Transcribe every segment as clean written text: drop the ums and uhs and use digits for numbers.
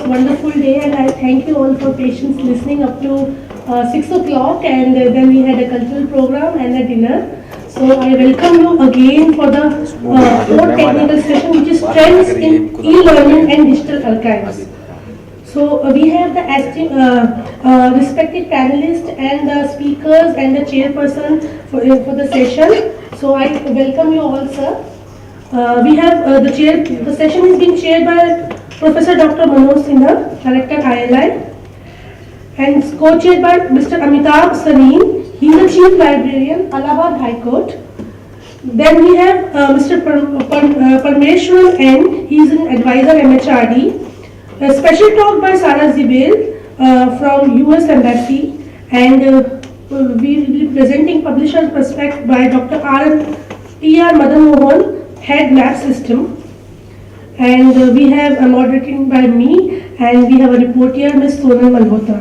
wonderful day, and I thank you all for patience listening up to 6 o'clock, and then we had a cultural program and a dinner. So I welcome you again for the fourth technical session, which is Trends in E-Learning and Digital Archives. So we have the respected panelists and the speakers and the chairperson for the session. So I welcome you all, sir. We have the session is being chaired by Professor Dr. Manoj Sinha, Director ILI, and co-chaired by Mr. Amitabh Salim. He is the Chief Librarian, Allahabad High Court. Then we have Mr. Parmeshwaran N. He is an advisor MHRD. A special talk by Sarah Zibil from US Embassy, and we will be presenting publisher's perspective by Dr. T.R. Madan Mohan, Head Lab System. And we have a moderating by me, and we have a reporter, Ms. Sonal Malhotra.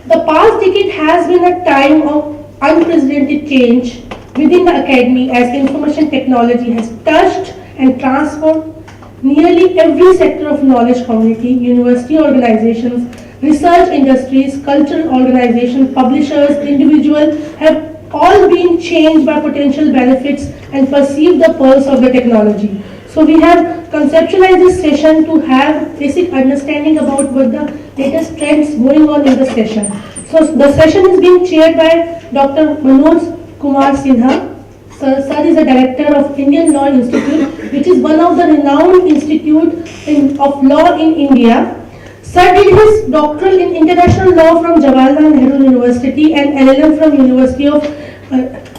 The past decade has been a time of unprecedented change within the academy, as information technology has touched and transformed nearly every sector of knowledge community. University organizations, research industries, cultural organizations, publishers, individuals have all been changed by potential benefits and perceive the pulse of the technology. So we have conceptualized this session to have basic understanding about what the latest trends going on in the session. So the session is being chaired by Dr. Manoj Kumar Sinha. Sir is the director of Indian Law Institute, which is one of the renowned institute of law in India. Sir did his doctoral in international law from Jawaharlal Nehru University and LLM from University of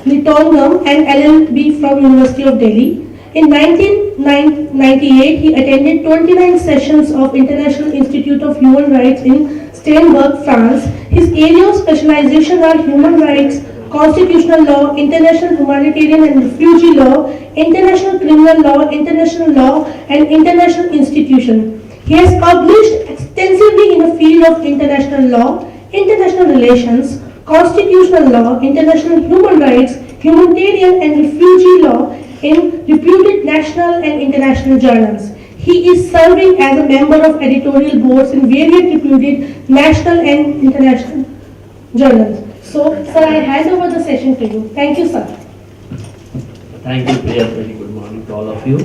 Litongam and LLB from University of Delhi. In 1998, he attended 29 sessions of International Institute of Human Rights in Steinberg, France. His area of specialization are human rights, constitutional law, international humanitarian and refugee law, international criminal law, international law, and international institution. He has published extensively in the field of international law, international relations, constitutional law, international human rights, humanitarian and refugee law in reputed national and international journals. He is serving as a member of editorial boards in various reputed national and international journals. So, sir, I hand over the session to you. Thank you, sir. Thank you, Priya. Very good morning to all of you.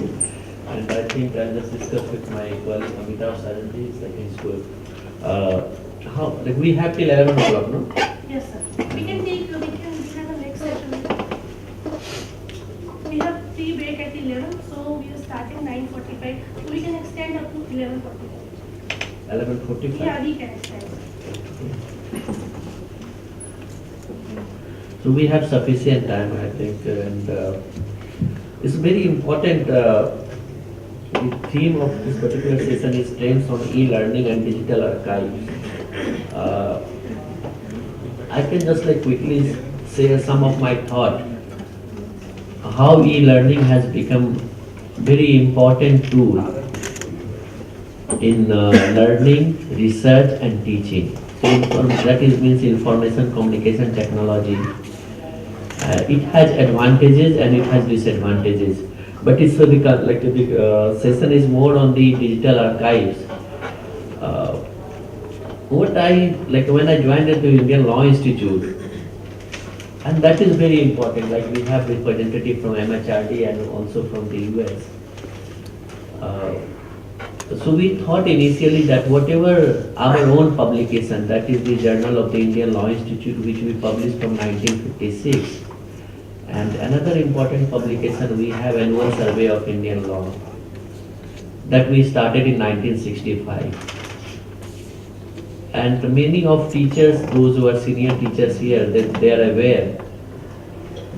And I think I'll just discuss with my colleague Amitabh Saranji, is like his school. We have till 11 o'clock, no? Yes, sir. We can have the next session. We have tea break at 11, so we are starting 9:45. So we can extend up to 11:45. 11:45? Yeah, we can extend. So we have sufficient time, I think, and it's very important. The theme of this particular session is trends on e-learning and digital archives. I can just quickly say some of my thought. How e-learning has become very important tool in learning, research, and teaching. So that means information communication technology. It has advantages and it has disadvantages, but it's the session is more on the digital archives. What I when I joined at the Indian Law Institute, and that is very important. We have representative from MHRD and also from the US. So we thought initially that whatever our own publication, that is the Journal of the Indian Law Institute, which we published from 1956. And another important publication, we have Annual Survey of Indian Law that we started in 1965. And many of teachers, those who are senior teachers here, they are aware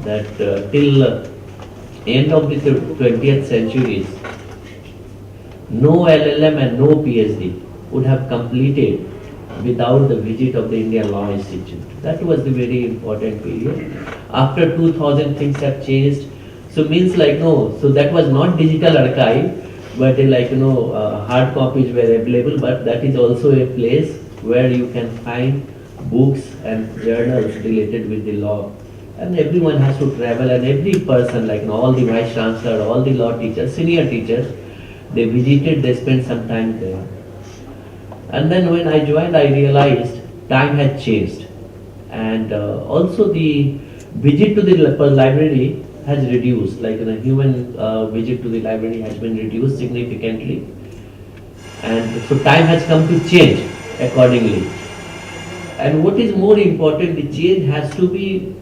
that till end of the 20th century, no LLM and no PhD would have completed without the visit of the Indian Law Institute. That was the very important period. After 2000, things have changed. So means so that was not digital archive, but hard copies were available. But that is also a place where you can find books and journals related with the law. and everyone has to travel, and every person, like all the vice chancellor, all the law teachers, senior teachers, they visited, they spent some time there. And then when I joined, I realized time had changed, and also the visit to the library has reduced. Like the human visit to the library has been reduced significantly, and so time has come to change accordingly. And what is more important, the change has to be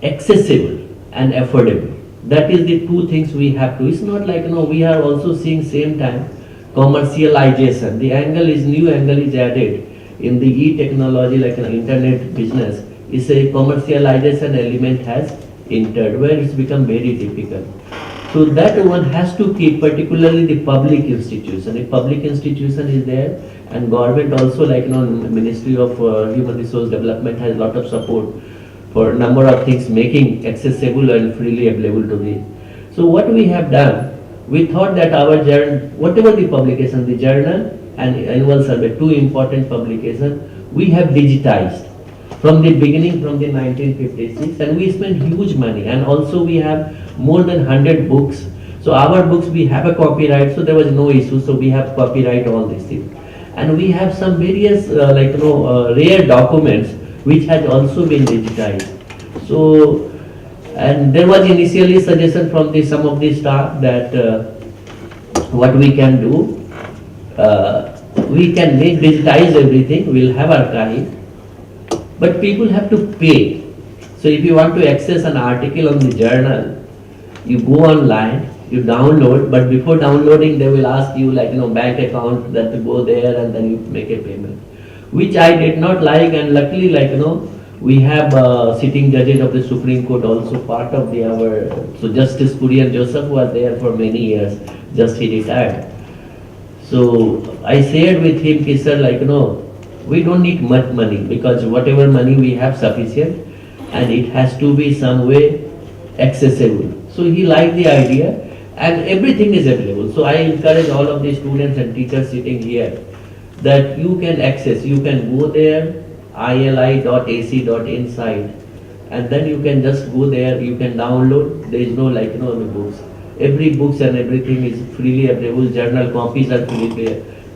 accessible and affordable. That is the two things we have to. It's not like we are also seeing same time commercialization. The angle is new angle is added in the e-technology, like an internet business. Is a commercialization element has entered where it's become very difficult. So that one has to keep, particularly the public institution. If public institution is there, and government also, like Ministry of Human Resource Development has a lot of support for a number of things, making accessible and freely available to the. So what we have done, we thought that our journal, whatever the publication, the journal and annual survey, two important publications, we have digitized from the beginning, from the 1956, and we spent huge money, and also we have more than 100 books. So our books, we have a copyright, so there was no issue, so we have copyright all these things. And we have some various rare documents which has also been digitized. So, and there was initially suggestion from some of the staff that what we can do, we can digitize everything, we'll have archive, but people have to pay. So if you want to access an article on the journal, you go online, you download, but before downloading they will ask you bank account, that to go there and then you make a payment, which I did not like. And luckily we have sitting judges of the Supreme Court also part of our, so Justice Kurian Joseph was there for many years, just he retired. So I shared with him, he said we don't need much money, because whatever money we have sufficient, and it has to be some way accessible. So he liked the idea, and everything is available. So I encourage all of the students and teachers sitting here that you can access, you can go there, ili.ac.in site, and then you can just go there, you can download, there is no the books. Every books and everything is freely available, journal copies are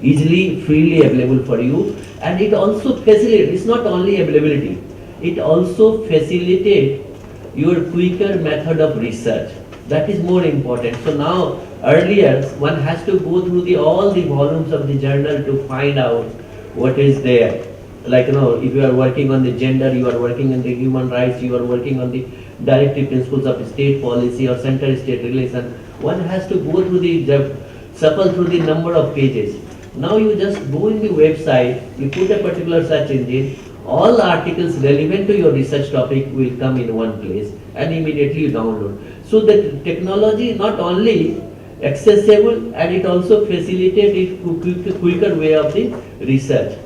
easily freely available for you, and it also facilitates, it's not only availability, it also facilitates your quicker method of research. That is more important. So now, earlier one has to go through all the volumes of the journal to find out what is there. Like if you are working on the gender, you are working on the human rights, you are working on the directive principles of state policy or center-state relation, one has to go through shuffle through the number of pages. Now you just go in the website, you put a particular search engine, all articles relevant to your research topic will come in one place, and immediately you download. So the technology not only accessible, and it also facilitates a quicker way of the research.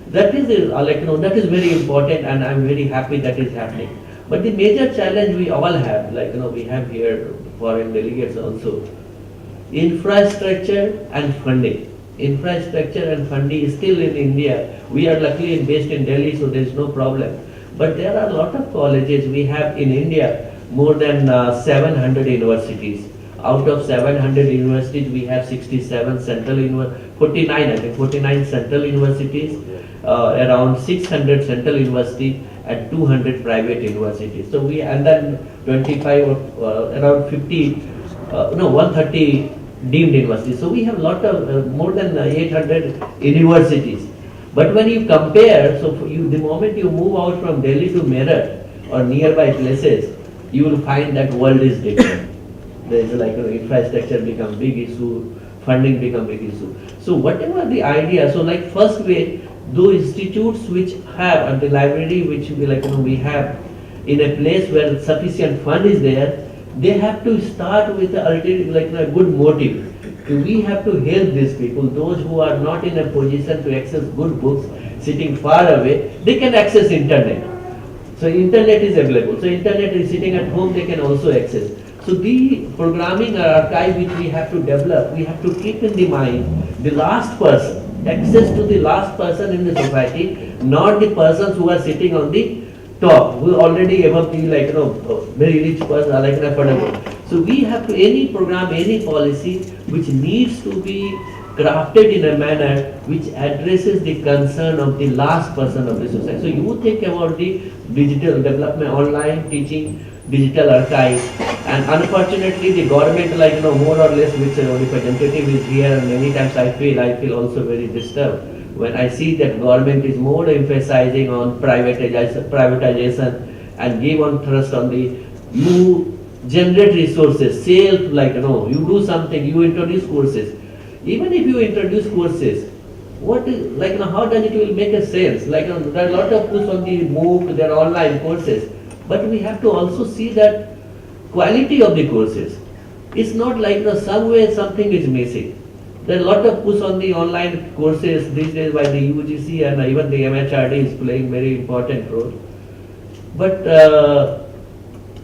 That is that is very important, and I am very happy that is happening. But the major challenge we all have, we have here foreign delegates also, infrastructure and funding. Infrastructure and funding is still in India. We are luckily based in Delhi, so there is no problem. But there are a lot of colleges. We have in India more than 700 universities. Out of 700 universities, we have 67 central 49 central universities, around 600 central universities, and 200 private universities. So and then 25 around 50, 130 deemed universities. So we have more than 800 universities. But when you compare, so the moment you move out from Delhi to Meerut or nearby places, you will find that world is different. There is infrastructure become big issue, funding become big issue. So whatever the idea, so first way, those institutes which have at the library, which we have in a place where sufficient fund is there, they have to start with a good motive. We have to help these people, those who are not in a position to access good books, sitting far away, they can access internet. So internet is available. So internet is sitting at home, they can also access. So the programming archive which we have to develop, we have to keep in the mind the last person, access to the last person in the society, not the persons who are sitting on the top, we already above the very rich person, like affordable. So we have to, any program, any policy which needs to be crafted in a manner which addresses the concern of the last person of the society. So you think about the digital development, online teaching, digital archive, and unfortunately the government, more or less, which representative is here, and many times I feel also very disturbed when I see that government is more emphasizing on privatization and give on thrust on the, you generate resources, self, you do something, you introduce courses. Even if you introduce courses, what is, how does it will make a sense? There are a lot of push on the MOOC, there are online courses, but we have to also see that quality of the courses. It's not somewhere something is missing. There are a lot of push on the online courses these days by the UGC, and even the MHRD is playing very important role. But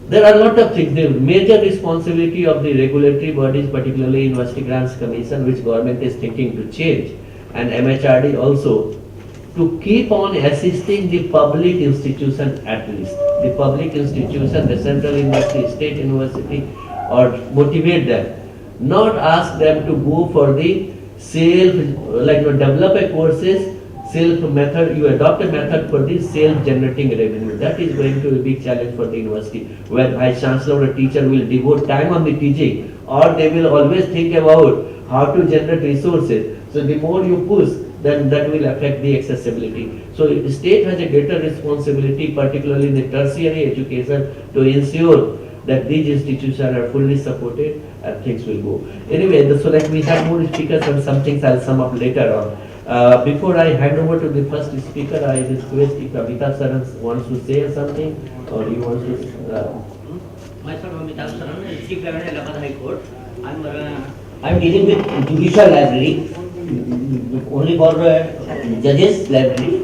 there are a lot of things. The major responsibility of the regulatory bodies, particularly University Grants Commission, which government is thinking to change, and MHRD also, to keep on assisting the public institution at least. The public institution, the central university, state university, or motivate them. Not ask them to go for the self, develop a courses, self method, you adopt a method for the self-generating revenue. That is going to be a big challenge for the university, where vice chancellor or teacher will devote time on the teaching, or they will always think about how to generate resources. So the more you push, then that will affect the accessibility. So the state has a greater responsibility, particularly in the tertiary education, to ensure that these institutions are fully supported and things will go. Anyway, so we have more speakers and some things I'll sum up later on. Before I hand over to the first speaker, I request if Amitabh Saran wants to say something, or you want to... Myself, Amitabh Saran, District Level Allahabad High Court. I'm dealing with judicial library, only for judges library.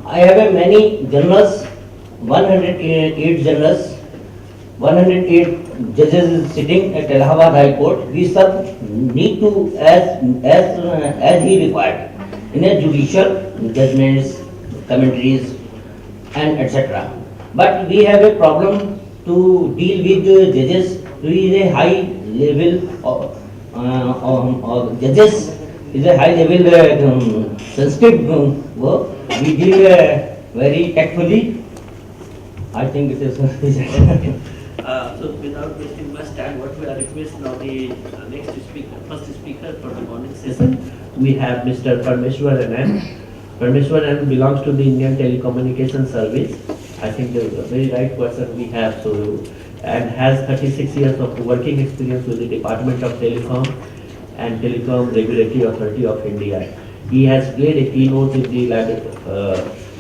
I have many journals, 108 journals, 108 judges sitting at Allahabad High Court. We serve need to as he required in a judicial judgments, commentaries, and etc. But we have a problem to deal with the judges who is a high level of judges is a high level sensitive work. We deal very tactfully. I think it is. So without wasting much time, what we are requesting now the next speaker, first speaker for the morning session, we have Mr. Parmeshwaran M. Parmeshwaran belongs to the Indian Telecommunication Service. I think the very right person we have, so, and has 36 years of working experience with the Department of Telecom and Telecom Regulatory Authority of India. He has played a keynote in the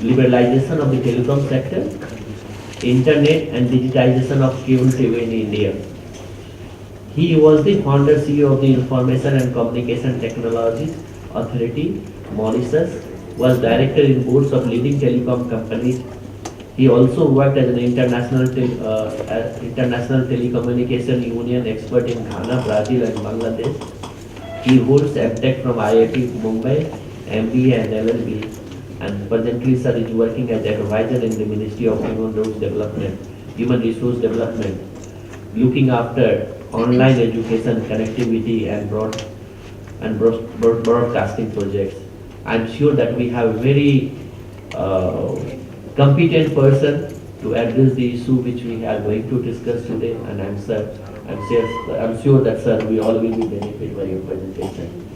liberalization of the telecom sector, internet and digitization of cable TV in India. He was the founder CEO of the Information and Communication Technology Authority, Mauritius, was director in boards of leading telecom companies. He also worked as an international telecommunication union expert in Ghana, Brazil and Bangladesh. He holds MTech from IIT Mumbai, MBA and LLB, and presently sir is working as advisor in the Ministry of Human Resource Development, looking after online education, connectivity and broadcasting projects. I'm sure that we have a very competent person to address the issue which we are going to discuss today, and I'm sure that sir, we all will be benefited by your presentation.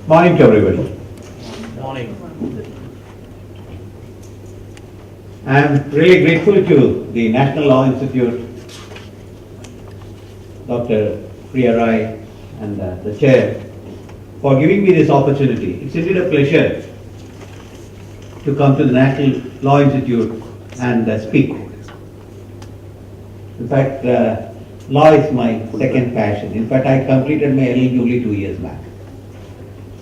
Morning to everybody. Morning. I am really grateful to the National Law Institute, Dr. Priya Rai and the chair for giving me this opportunity. It's indeed a pleasure to come to the National Law Institute and speak. In fact, law is my second passion. In fact, I completed my LLB only 2 years back.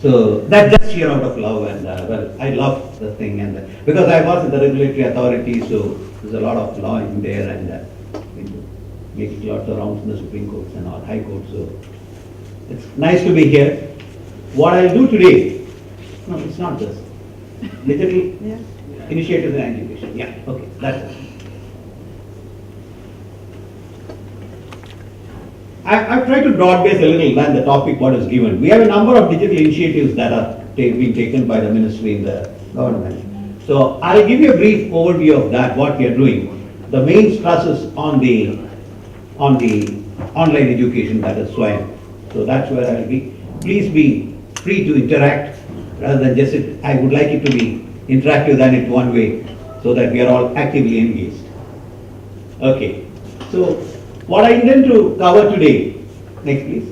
So that's just sheer out of love, and well, I love the thing, and because I was in the regulatory authority, so there's a lot of law in there, and we make lots of rounds in the Supreme Courts and all, High Court. So it's nice to be here. What I'll do today, no, it's not this. Digital initiatives in education. Yeah, okay, that's it. I've tried to broad base a little than the topic what is given. We have a number of digital initiatives that are being taken by the ministry in the government. So I'll give you a brief overview of that, what we are doing. The main stress is on the online education, that is SWAYAM. So that's where I'll be. Please be free to interact rather than just sit. I would like it to be interactive than it one way so that we are all actively engaged. Okay. So what I intend to cover today, next please.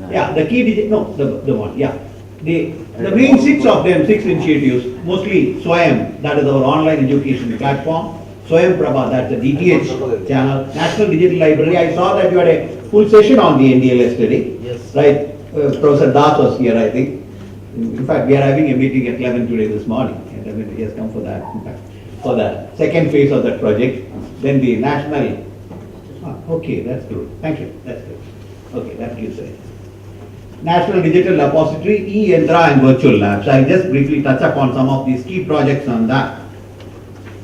Yeah, the key digit, no, the one, yeah. The main six initiatives, mostly SWAYAM, that is our online education platform. SWAYAM Prabha, that's the DTH channel. National Digital Library, I saw that you had a full session on the NDL yesterday. Yes. Right, Professor Das was here, I think. In fact, we are having a meeting at 11 today this morning. 11, he has come for that, in fact, for the second phase of that project. Then the national, okay, that's good. Thank you, that's good. Okay, that gives it. National Digital Repository, e-Yantra and virtual labs. I'll just briefly touch upon some of these key projects on that.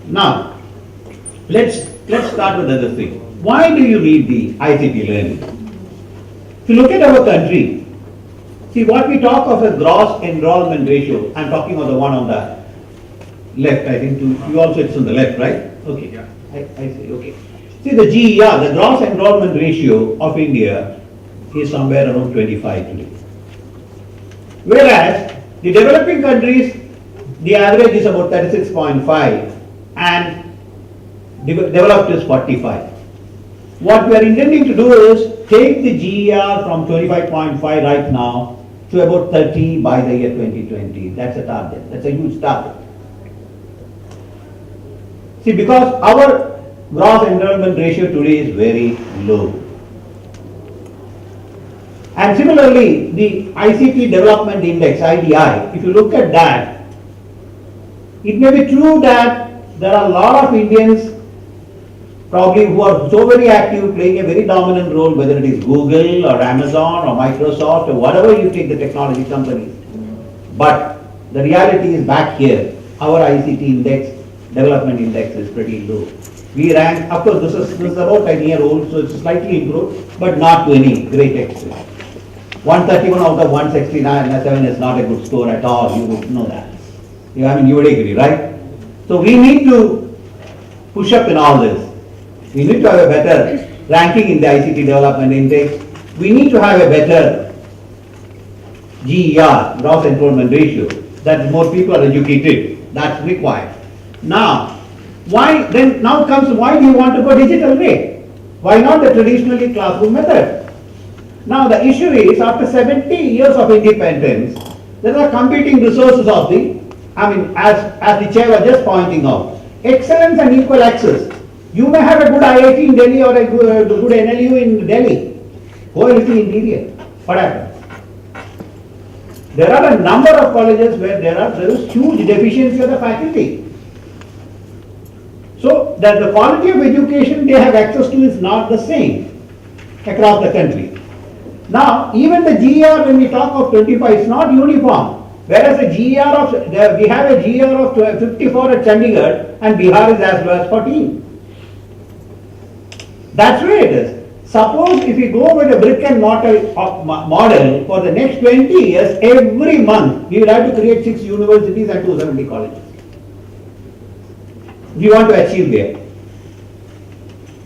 Now, let's start with the other thing. Why do you need the ICT learning? If you look at our country, see what we talk of as gross enrollment ratio, I'm talking of the one on the left, I think you also it's on the left, right? Okay, yeah. I see, okay. See the GER, the gross enrollment ratio of India is somewhere around 25 today. Whereas the developing countries, the average is about 36.5 and developed is 45. What we are intending to do is take the GER from 25.5 right now to about 30 by the year 2020. That's a target. That's a huge target. See, because our gross enrollment ratio today is very low. And similarly, the ICT Development Index, IDI, if you look at that, it may be true that there are a lot of Indians probably who are so very active, playing a very dominant role, whether it is Google or Amazon or Microsoft or whatever you take the technology companies. But the reality is back here, our ICT index, development index is pretty low. We rank, of course this is about 10 years old, so it's slightly improved, but not to any great extent. 131 out of 169 is not a good score at all, you would know that. You would agree, right? So we need to push up in all this. We need to have a better ranking in the ICT development index. We need to have a better GER, gross enrollment ratio, that more people are educated. That's required. Now, why do you want to go digital way? Why not the traditionally classroom method? Now the issue is, after 70 years of independence, there are competing resources of as the chair was just pointing out, excellence and equal access. You may have a good IIT in Delhi or a good NLU in Delhi. Go a little interior. What happens? There are a number of colleges where there is huge deficiency of the faculty. So that the quality of education they have access to is not the same across the country. Now, even the GER, when we talk of 25, is not uniform. Whereas we have a GER of 54 at Chandigarh and Bihar is as low as 14. That's where it is. Suppose if you go with a brick and mortar model for the next 20 years, every month we will have to create 6 universities and 270 colleges. We want to achieve there.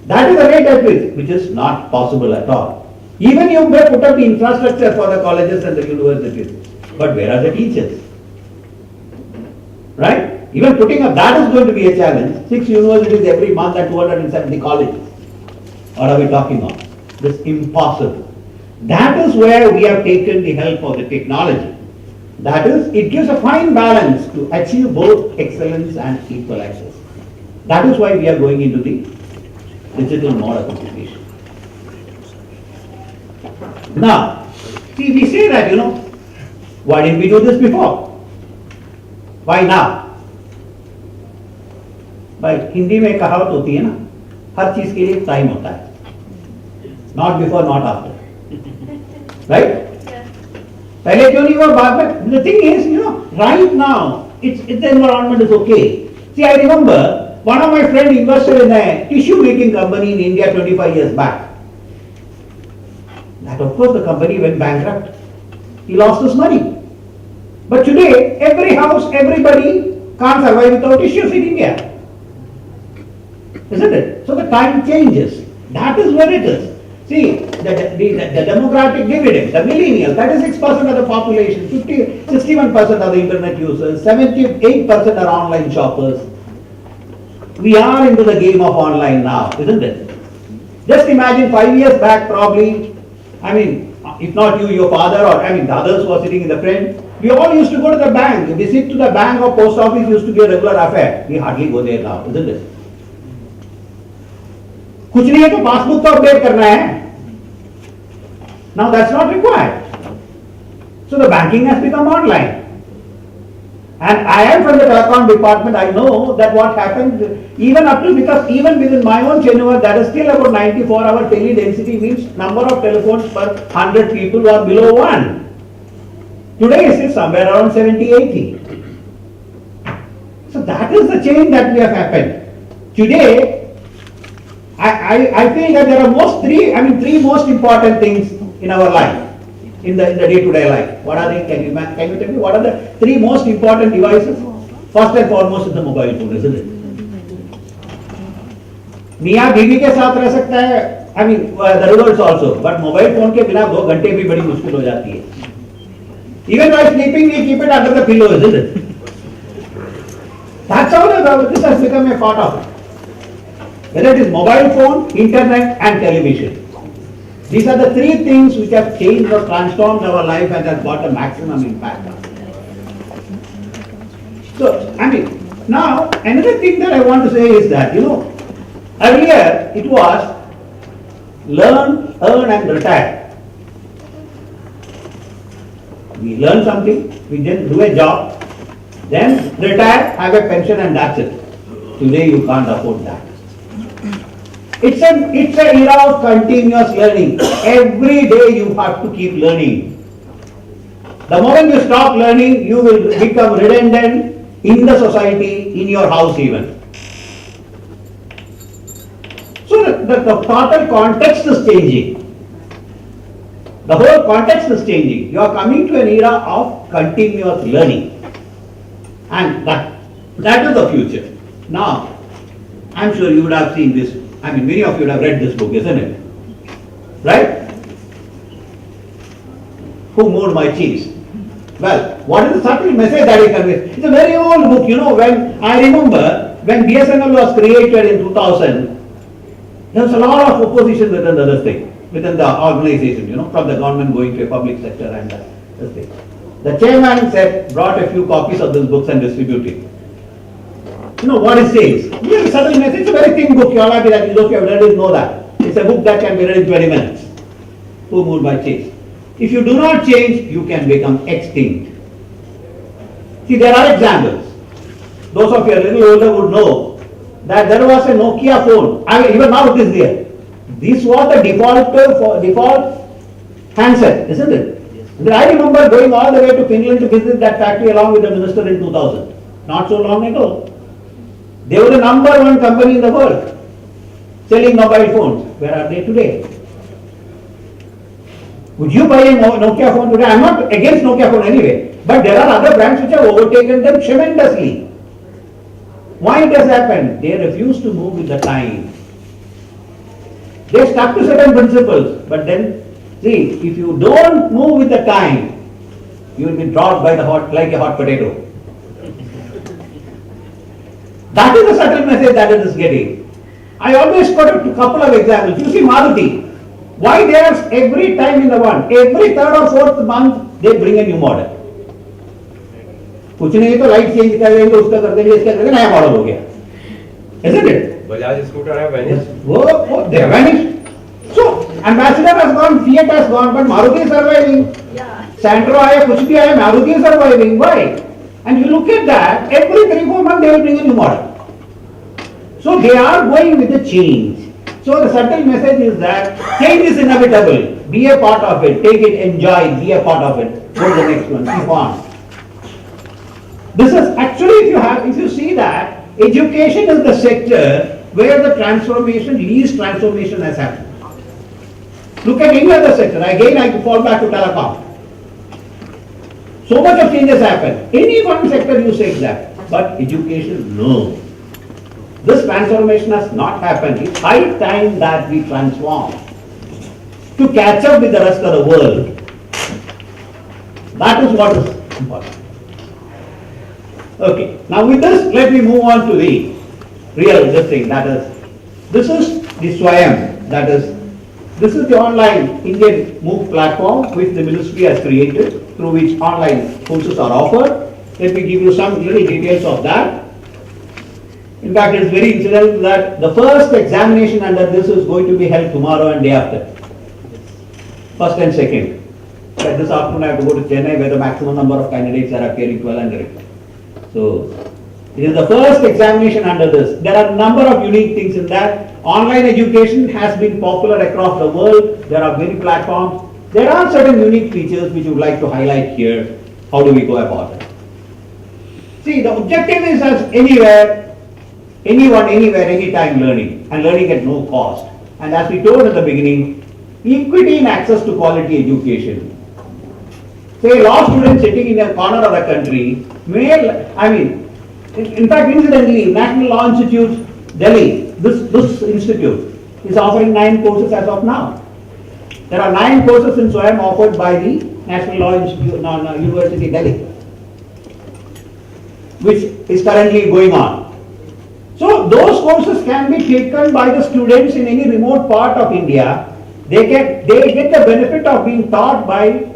That is the rate at which is not possible at all. Even you may put up the infrastructure for the colleges and the universities, but where are the teachers? Right? Even putting up that is going to be a challenge. 6 universities every month and 270 colleges. What are we talking of? This is impossible. That is where we have taken the help of the technology. That is, it gives a fine balance to achieve both excellence and equal access. That is why we are going into the digital mode of education. Now, see, we say that, why didn't we do this before? Why now? भाई हिंदी में कहावत होती है ना, हर चीज के लिए time होता है, not before not after, right? पहले क्यों नहीं हुआ, बाद में? The thing is, right now, it's the environment is okay. See, I remember one of my friends invested in a tissue making company in India 25 years back. That of course the company went bankrupt. He lost his money. But today, every house, everybody can't survive without tissues in India. Isn't it? So the time changes. That is where it is. See, the demographic dividend, the millennials, 36% of the population, 61% are the internet users, 78% are online shoppers. We are into the game of online now, isn't it? Just imagine 5 years back probably, if not you, your father or the others who are sitting in the front, we all used to go to the bank. Visit to the bank or post office used to be a regular affair. We hardly go there now, isn't it? कुछ नहीं है तो passbook तो update करना है. Now that's not required. So the banking has become online. And I am from the telecom department. I know that what happened even up to, because even within my own tenure, that is still about 94-hour tele density, means number of telephones per 100 people are below 1. Today it is somewhere around 70-80. So that is the change that we have happened. Today, I feel that there are three most important things in our life, in the day-to-day life. What are they? Can you tell me what are the three most important devices? First and foremost is the mobile phone, isn't it? मियाँ बीवी के साथ रह सकता है, the reverse also, but mobile phone के बिना 2 घंटे भी बड़ी मुश्किल हो जाती है. Even while sleeping, we keep it under the pillow, isn't it? That's how this has become a part of it. Whether it is mobile phone, internet and television. These are the three things which have changed or transformed our life and have got a maximum impact on it. So, now another thing that I want to say is that, earlier it was learn, earn and retire. We learn something, we then do a job, then retire, have a pension and that's it. Today you can't afford that. It's an era of continuous learning. Every day you have to keep learning. The moment you stop learning, you will become redundant in the society, in your house even. So the total context is changing. The whole context is changing. You are coming to an era of continuous learning. And that is the future. Now, I'm sure you would have seen this. Many of you would have read this book, isn't it? Right? Who moved my cheese? Well, what is the subtle message that it conveys? It's a very old book, when I remember when BSNL was created in 2000, there was a lot of opposition within the organization, from the government going to a public sector and this thing. The chairman brought a few copies of this books and distributed. What it says. It's a subtle message. It's a very thin book. You all have to read it, know that. It's a book that can be read in 20 minutes. Who moved by change? If you do not change, you can become extinct. See, there are examples. Those of you a little older would know that there was a Nokia phone. Even now it is there. This was the default handset, isn't it? Yes. I remember going all the way to Finland to visit that factory along with the minister in 2000. Not so long ago. They were the number 1 company in the world selling mobile phones. Where are they today? Would you buy a Nokia phone today? I am not against Nokia phone anyway, but there are other brands which have overtaken them tremendously. Why it has happened? They refuse to move with the time. They stuck to certain principles, but then, see, if you don't move with the time, you will be dropped by like a hot potato. That is the subtle message that it is getting. I always quote a couple of examples. You see Maruti. Why they are every time in the one, every 3rd or 4th month they bring a new model. कुछ नहीं तो light change कर देंगे, उसका कर देंगे, इसका कर देंगे, नया मॉडल हो गया. Isn't it? बजाज स्कूटर है वैनिश. वो they vanish. So Ambassador has gone, Fiat has gone, but Maruti is surviving. Sandro आया, कुछ भी आया, Maruti is surviving. Why? And you look at that, every 3-4 months they will bring a new model. So they are going with the change. So the subtle message is that change is inevitable. Be a part of it, take it, enjoy, be a part of it. Go to the next one, keep on. This is actually, if you see that, education is the sector where the least transformation has happened. Look at any other sector. Again, I fall back to telecom. So much of changes happen. Any one sector you say that, but education, no. This transformation has not happened. It's high time that we transform to catch up with the rest of the world. That is what is important. Okay, now with this, let me move on to the real thing. This is the Swayam. This is the online Indian MOOC platform which the ministry has created, through which online courses are offered. Let me give you some little details of that. In fact, it is very incidental that the first examination under this is going to be held tomorrow and day after. First and second. But this afternoon I have to go to Chennai where the maximum number of candidates are appearing, 1200. So, it is the first examination under this. There are a number of unique things in that. Online education has been popular across the world. There are many platforms. There are certain unique features which we would like to highlight here. How do we go about it? See, the objective is as anywhere, anyone, anywhere, anytime learning, and learning at no cost. And as we told at the beginning, equity in access to quality education. Say, law student sitting in a corner of the country in fact, incidentally, National Law Institute, Delhi, this institute is offering 9 courses as of now. There are 9 courses in Swayam offered by the National Law Institute, University, Delhi, which is currently going on. So those courses can be taken by the students in any remote part of India. They get the benefit of being taught by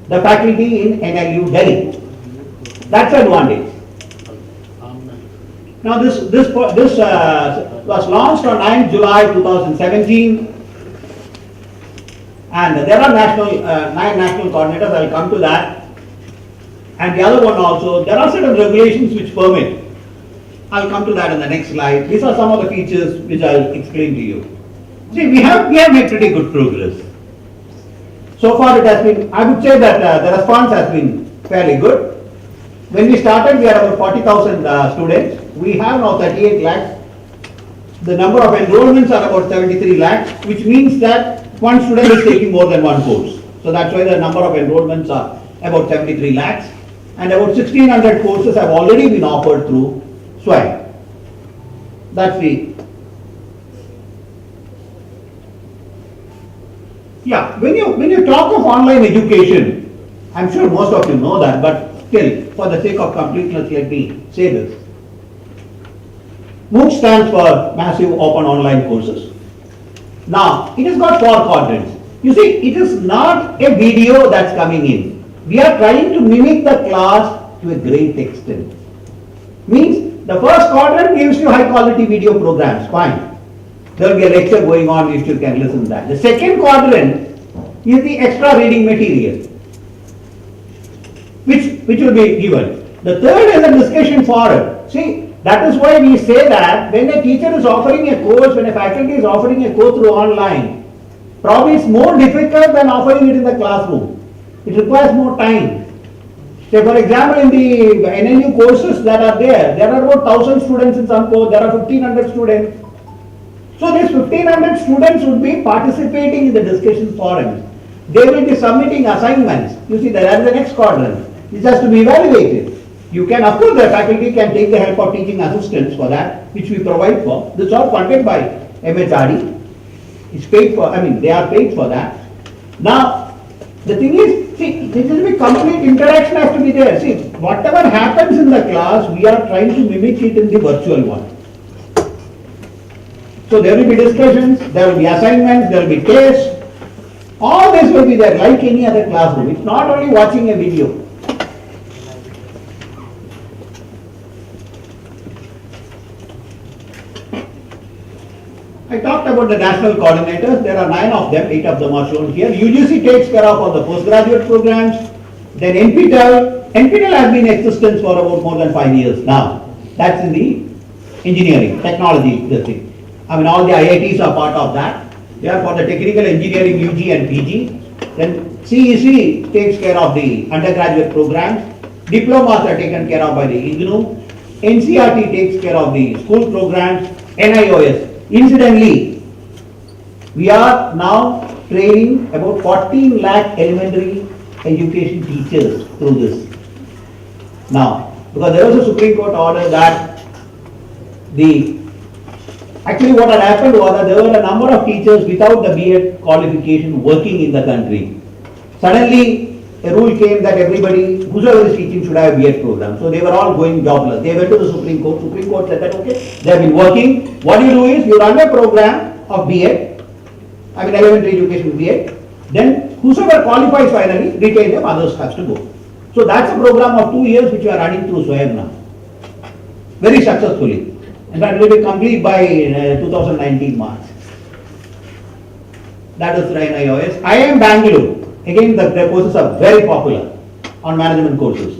the faculty in NLU Delhi. That's an advantage. Now this was launched on 9 July 2017, and there are 9 national coordinators. I will come to that. And the other one also, there are certain regulations which permit. I will come to that in the next slide. These are some of the features which I will explain to you. See, we have made pretty good progress. So far it has been, I would say that the response has been fairly good. When we started, we had about 40,000 students. We have now 38 lakhs. The number of enrollments are about 73 lakhs, which means that one student is taking more than one course. So that's why the number of enrollments are about 73 lakhs. And about 1600 courses have already been offered through Swayam. That's the... Yeah, when you talk of online education, I'm sure most of you know that, but still, for the sake of completeness, let me say this. MOOC stands for Massive Open Online Courses. Now, it has got 4 quadrants. You see, it is not a video that's coming in. We are trying to mimic the class to a great extent. Means, the first quadrant gives you high quality video programs, fine. There will be a lecture going on, you still can listen to that. The second quadrant is the extra reading material, which will be given. The third is a discussion forum. See, that is why we say that when a teacher is offering a course, when a faculty is offering a course through online, probably it's more difficult than offering it in the classroom. It requires more time. Say, for example, in the NLU courses that are there are about 1000 students in some course, there are 1500 students. So these 1500 students would be participating in the discussion forums. They will be submitting assignments. You see, there is the next quadrant. This has to be evaluated. You can, of course, the faculty can take the help of teaching assistants for that, which we provide for. This is all funded by MHRD. It's paid for, they are paid for that. Now, the thing is, see, there will be complete interaction has to be there. See, whatever happens in the class, we are trying to mimic it in the virtual one. So there will be discussions, there will be assignments, there will be tests. All this will be there like any other classroom. It's not only watching a video. I talked about about the national coordinators. There are 9 of them, 8 of them are shown here. UGC takes care of all the postgraduate programs. Then NPTEL has been in existence for about more than 5 years now. That's in the engineering, technology, this thing. I mean, all the IITs are part of that. They are for the technical engineering UG and PG. Then CEC takes care of the undergraduate programs. Diplomas are taken care of by the IGNOU. NCRT takes care of the school programs. NIOS. Incidentally, we are now training about 14 lakh elementary education teachers through this. Now, because there was a Supreme Court order that actually what had happened was that there were a number of teachers without the B.Ed qualification working in the country. Suddenly, a rule came that everybody, whoever is teaching, should have a B.Ed program. So they were all going jobless. They went to the Supreme Court. Supreme Court said that, okay, they have been working. What you do is, you run a program of B.Ed, I mean elementary education B.Ed, then whosoever qualifies finally, retain them, others has to go. So that's a program of 2 years which we are running through SWAYAM now. Very successfully. In fact, it will be complete by 2019 March. That is NIOS. IIM Bangalore. Again, the courses are very popular on management courses.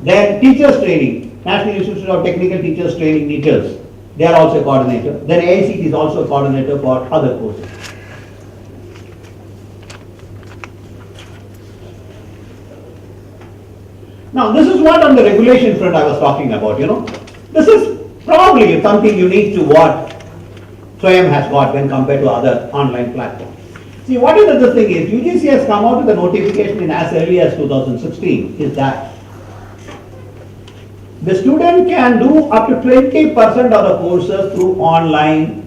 Then teachers training, National Institute of Technical Teachers Training, NITERS. They are also a coordinator. Then AICT is also a coordinator for other courses. Now, this is what on the regulation front I was talking about, This is probably something unique to what SWAYAM has got when compared to other online platforms. See, what is the thing is, UGC has come out with a notification in as early as 2016, is that the student can do up to 20% of the courses through online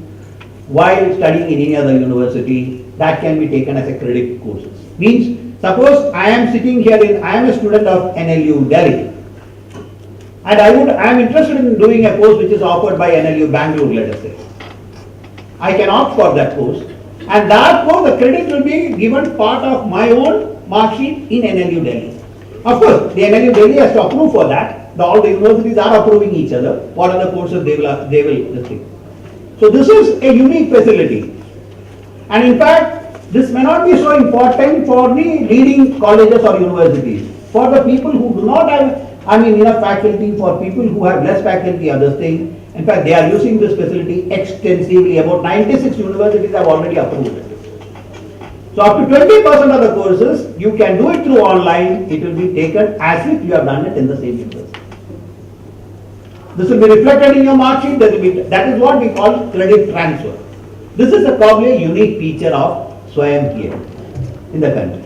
while studying in any other university. That can be taken as a credit courses. Means, suppose I am sitting here I am a student of NLU Delhi. And I am interested in doing a course which is offered by NLU Bangalore, let us say. I can opt for that course, and that course, the credit will be given part of my own mark sheet in NLU Delhi. Of course, the NLU Delhi has to approve for that. All the universities are approving each other. What are the courses they will this thing. So this is a unique facility. And in fact, this may not be so important for the leading colleges or universities. For the people who do not have enough faculty, for people who have less faculty, other things. In fact, they are using this facility extensively. About 96 universities have already approved it. So up to 20% of the courses, you can do it through online. It will be taken as if you have done it in the same university. This will be reflected in your mark sheet. That is what we call credit transfer. This is probably a unique feature of SWAYAM here in the country.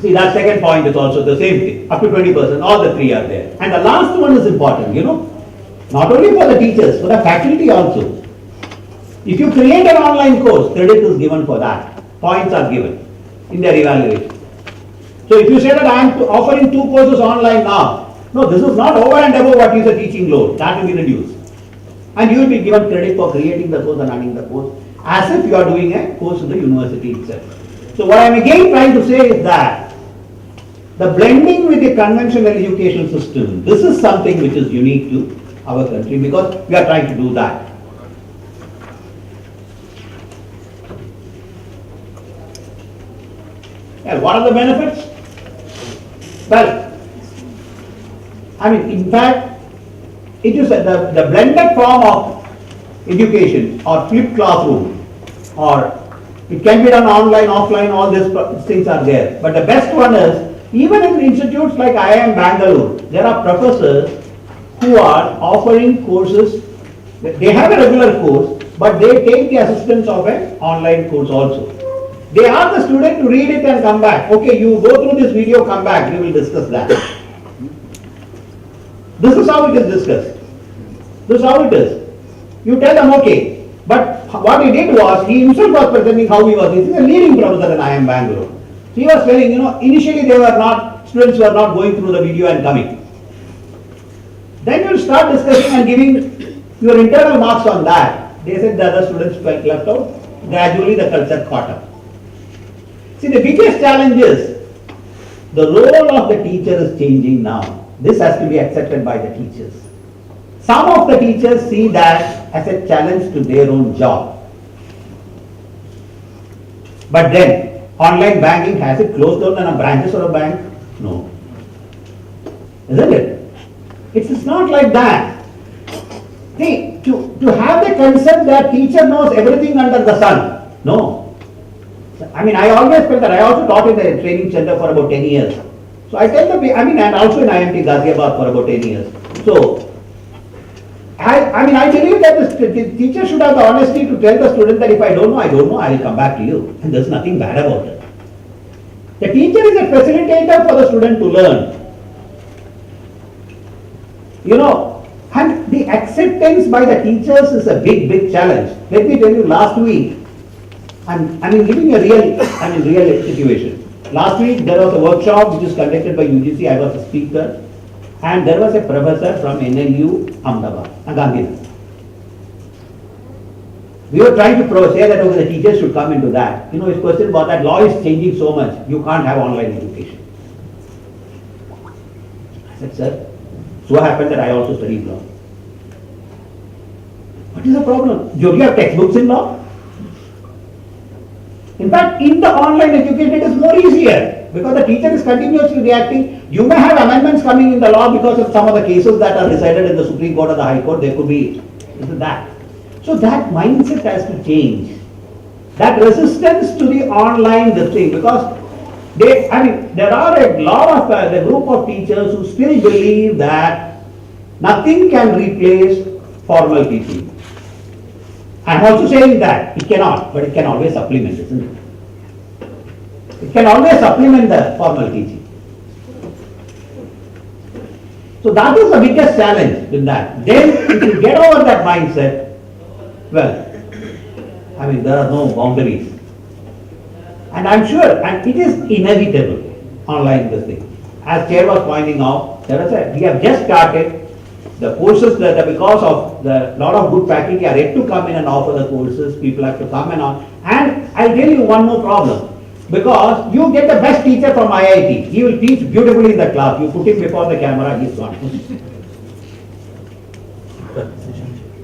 See, that second point is also the same thing. Up to 20%, all the three are there. And the last one is important, not only for the teachers, for the faculty also. If you create an online course, credit is given for that. Points are given in their evaluation. So if you say that I am offering 2 courses online now, no, this is not over and above what is the teaching load. That will be reduced. And you will be given credit for creating the course and running the course as if you are doing a course in the university itself. So what I am again trying to say is that the blending with the conventional education system, this is something which is unique to our country because we are trying to do that. And what are the benefits? Well, in fact, it is the blended form of education or flipped classroom, or it can be done online, offline, all these things are there. But the best one is, even in institutes like IIM Bangalore, there are professors who are offering courses. They have a regular course, but they take the assistance of an online course also. They ask the student to read it and come back. Okay, you go through this video, come back, we will discuss that. This is how it is discussed. This is how it is. You tell them, okay. But what he did was, he himself was presenting how he was. He is a leading professor in IIM Bangalore. So he was telling, initially students were not going through the video and coming. Then you start discussing and giving your internal marks on that. They said the other students were left out. Gradually the culture caught up. See, the biggest challenge is the role of the teacher is changing now. This has to be accepted by the teachers. Some of the teachers see that as a challenge to their own job. But then, online banking, has it closed down on a branches of a bank? No. Isn't it? It's not like that. See, to have the concept that teacher knows everything under the sun, no. I mean, I always felt that. I also taught in a training center for about 10 years. So I tell the, and also in IMT Ghaziabad for about 10 years. So, I believe that the teacher should have the honesty to tell the student that if I don't know, I will come back to you. And there's nothing bad about it. The teacher is a facilitator for the student to learn. You know, and the acceptance by the teachers is a big challenge. Let me tell you, last week, I'm giving a real situation. Last week there was a workshop which is conducted by UGC. I was a speaker, and there was a professor from NLU Ahmedabad, Gandhinagar. We were trying to say that okay, the teachers should come into that. You know, his question was that law is changing so much, you can't have online education. I said, sir, so happened that I also studied law. What is the problem? Do you have textbooks in law? In fact, in the online education, it is more easier because the teacher is continuously reacting. You may have amendments coming in the law because of some of the cases that are decided in the Supreme Court or the High Court. There could be that. So that mindset has to change. That resistance to the online thing, because there are a lot of the group of teachers who still believe that nothing can replace formal teaching. I am also saying that it cannot, but it can always supplement, isn't it? It can always supplement the formal teaching. So that is the biggest challenge in that. Then if you get over that mindset, well, there are no boundaries. And I'm sure, and it is inevitable, online this thing. As Chair was pointing out, we have just started the courses that because of the lot of good faculty are yet to come in and offer the courses, people have to come and on. And I'll tell you one more problem. Because you get the best teacher from IIT, he will teach beautifully in the class. You put him before the camera, he's gone.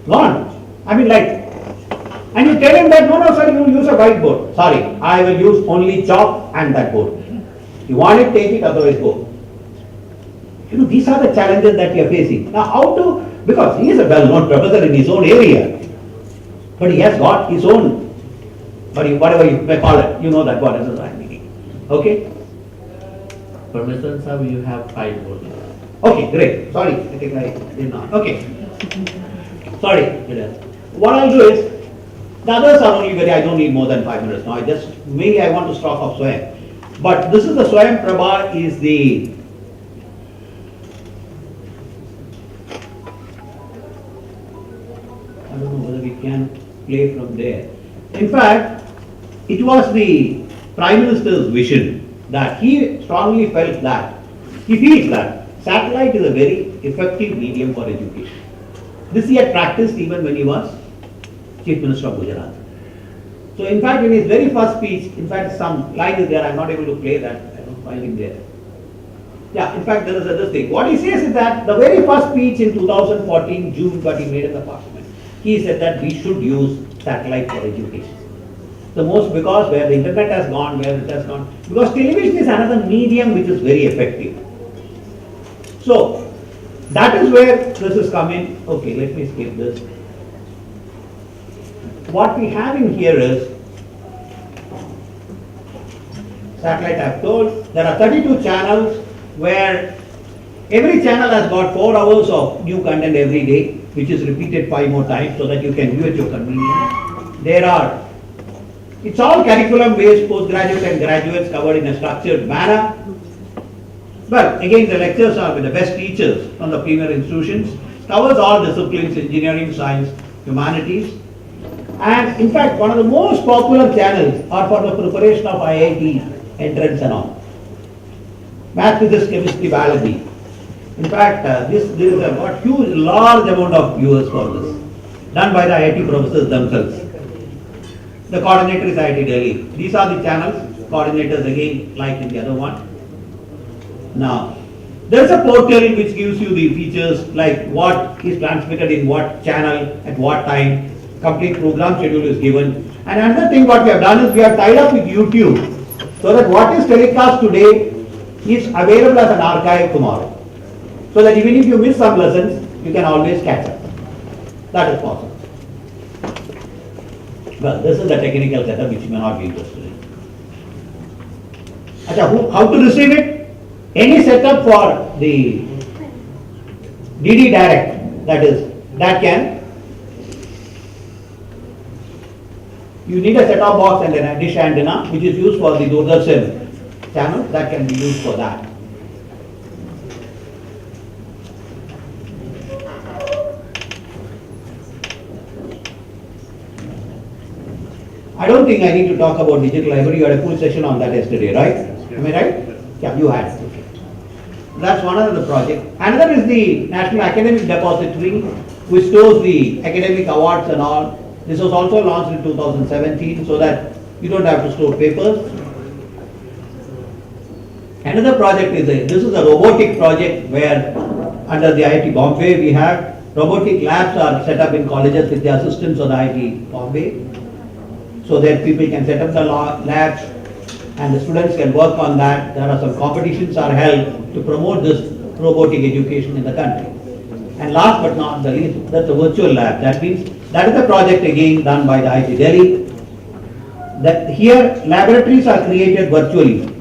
Gone. And you tell him that, no, sir, you will use a whiteboard. Sorry, I will use only chalk and that board. You want it, take it, otherwise go. You know, these are the challenges that we are facing. Now, because he is a well-known professor in his own area, but he has got his own, whatever you may call it, you know that what is I'm meaning. Okay? Permission, sir, you have 5 more minutes. Okay, great. Sorry, I think I did not. Okay. Sorry. What I'll do is, the others are only I don't need more than 5 minutes now. I want to stop off Swayam. But this is the Swayam Prabha is the I don't know whether we can play from there. In fact, it was the Prime Minister's vision that he strongly felt that, he feels that satellite is a very effective medium for education. This he had practiced even when he was Chief Minister of Gujarat. So in fact, in his very first speech, in fact some line is there, I am not able to play that, I don't find it there. Yeah, in fact there is another thing. What he says is that the very first speech in 2014, June, what he made in the Parliament, he said that we should use satellite for education. Because where the internet has gone, where it has gone, because television is another medium which is very effective. So, that is where this is coming. Okay, let me skip this. What we have in here is, satellite I have told, there are 32 channels where every channel has got 4 hours of new content every day, which is repeated 5 more times so that you can view at your convenience. It's all curriculum based, postgraduate and graduates covered in a structured manner. Well, again the lectures are with the best teachers from the premier institutions, covers all disciplines, engineering, science, humanities. And in fact, one of the most popular channels are for the preparation of IIT entrance and all. Math, physics, chemistry, biology. In fact, there is a huge, large amount of viewers for this, done by the IIT professors themselves. The coordinator is IIT Delhi. These are the channels, coordinators again, like in the other one. Now, There is a portal which gives you the features like what is transmitted in what channel at what time. Complete program schedule is given. And another thing what we have done is we have tied up with YouTube so that what is telecast today is available as an archive tomorrow. So that even if you miss some lessons, you can always catch up. That is possible. Well, this is the technical setup which you may not be interested in. How to receive it? Any setup for the DD direct, that can, you need a set-top box and a dish antenna which is used for the Doordarshan channel, that can be used for that. I don't think I need to talk about digital library. You had a full session on that yesterday, right? Am I right? Yeah, you had. Okay. That's one of the project. Another is the National Academic Depository, which stores the academic awards and all. This was also launched in 2017 so that you don't have to store papers. Another project is this is a robotic project where under the IIT Bombay we have robotic labs are set up in colleges with the assistance of the IIT Bombay, so that people can set up the labs and the students can work on that. There are some competitions are held to promote this robotic education in the country. And last but not the least, that's a virtual lab. That means that is a project again done by the IIT Delhi. That here laboratories are created virtually.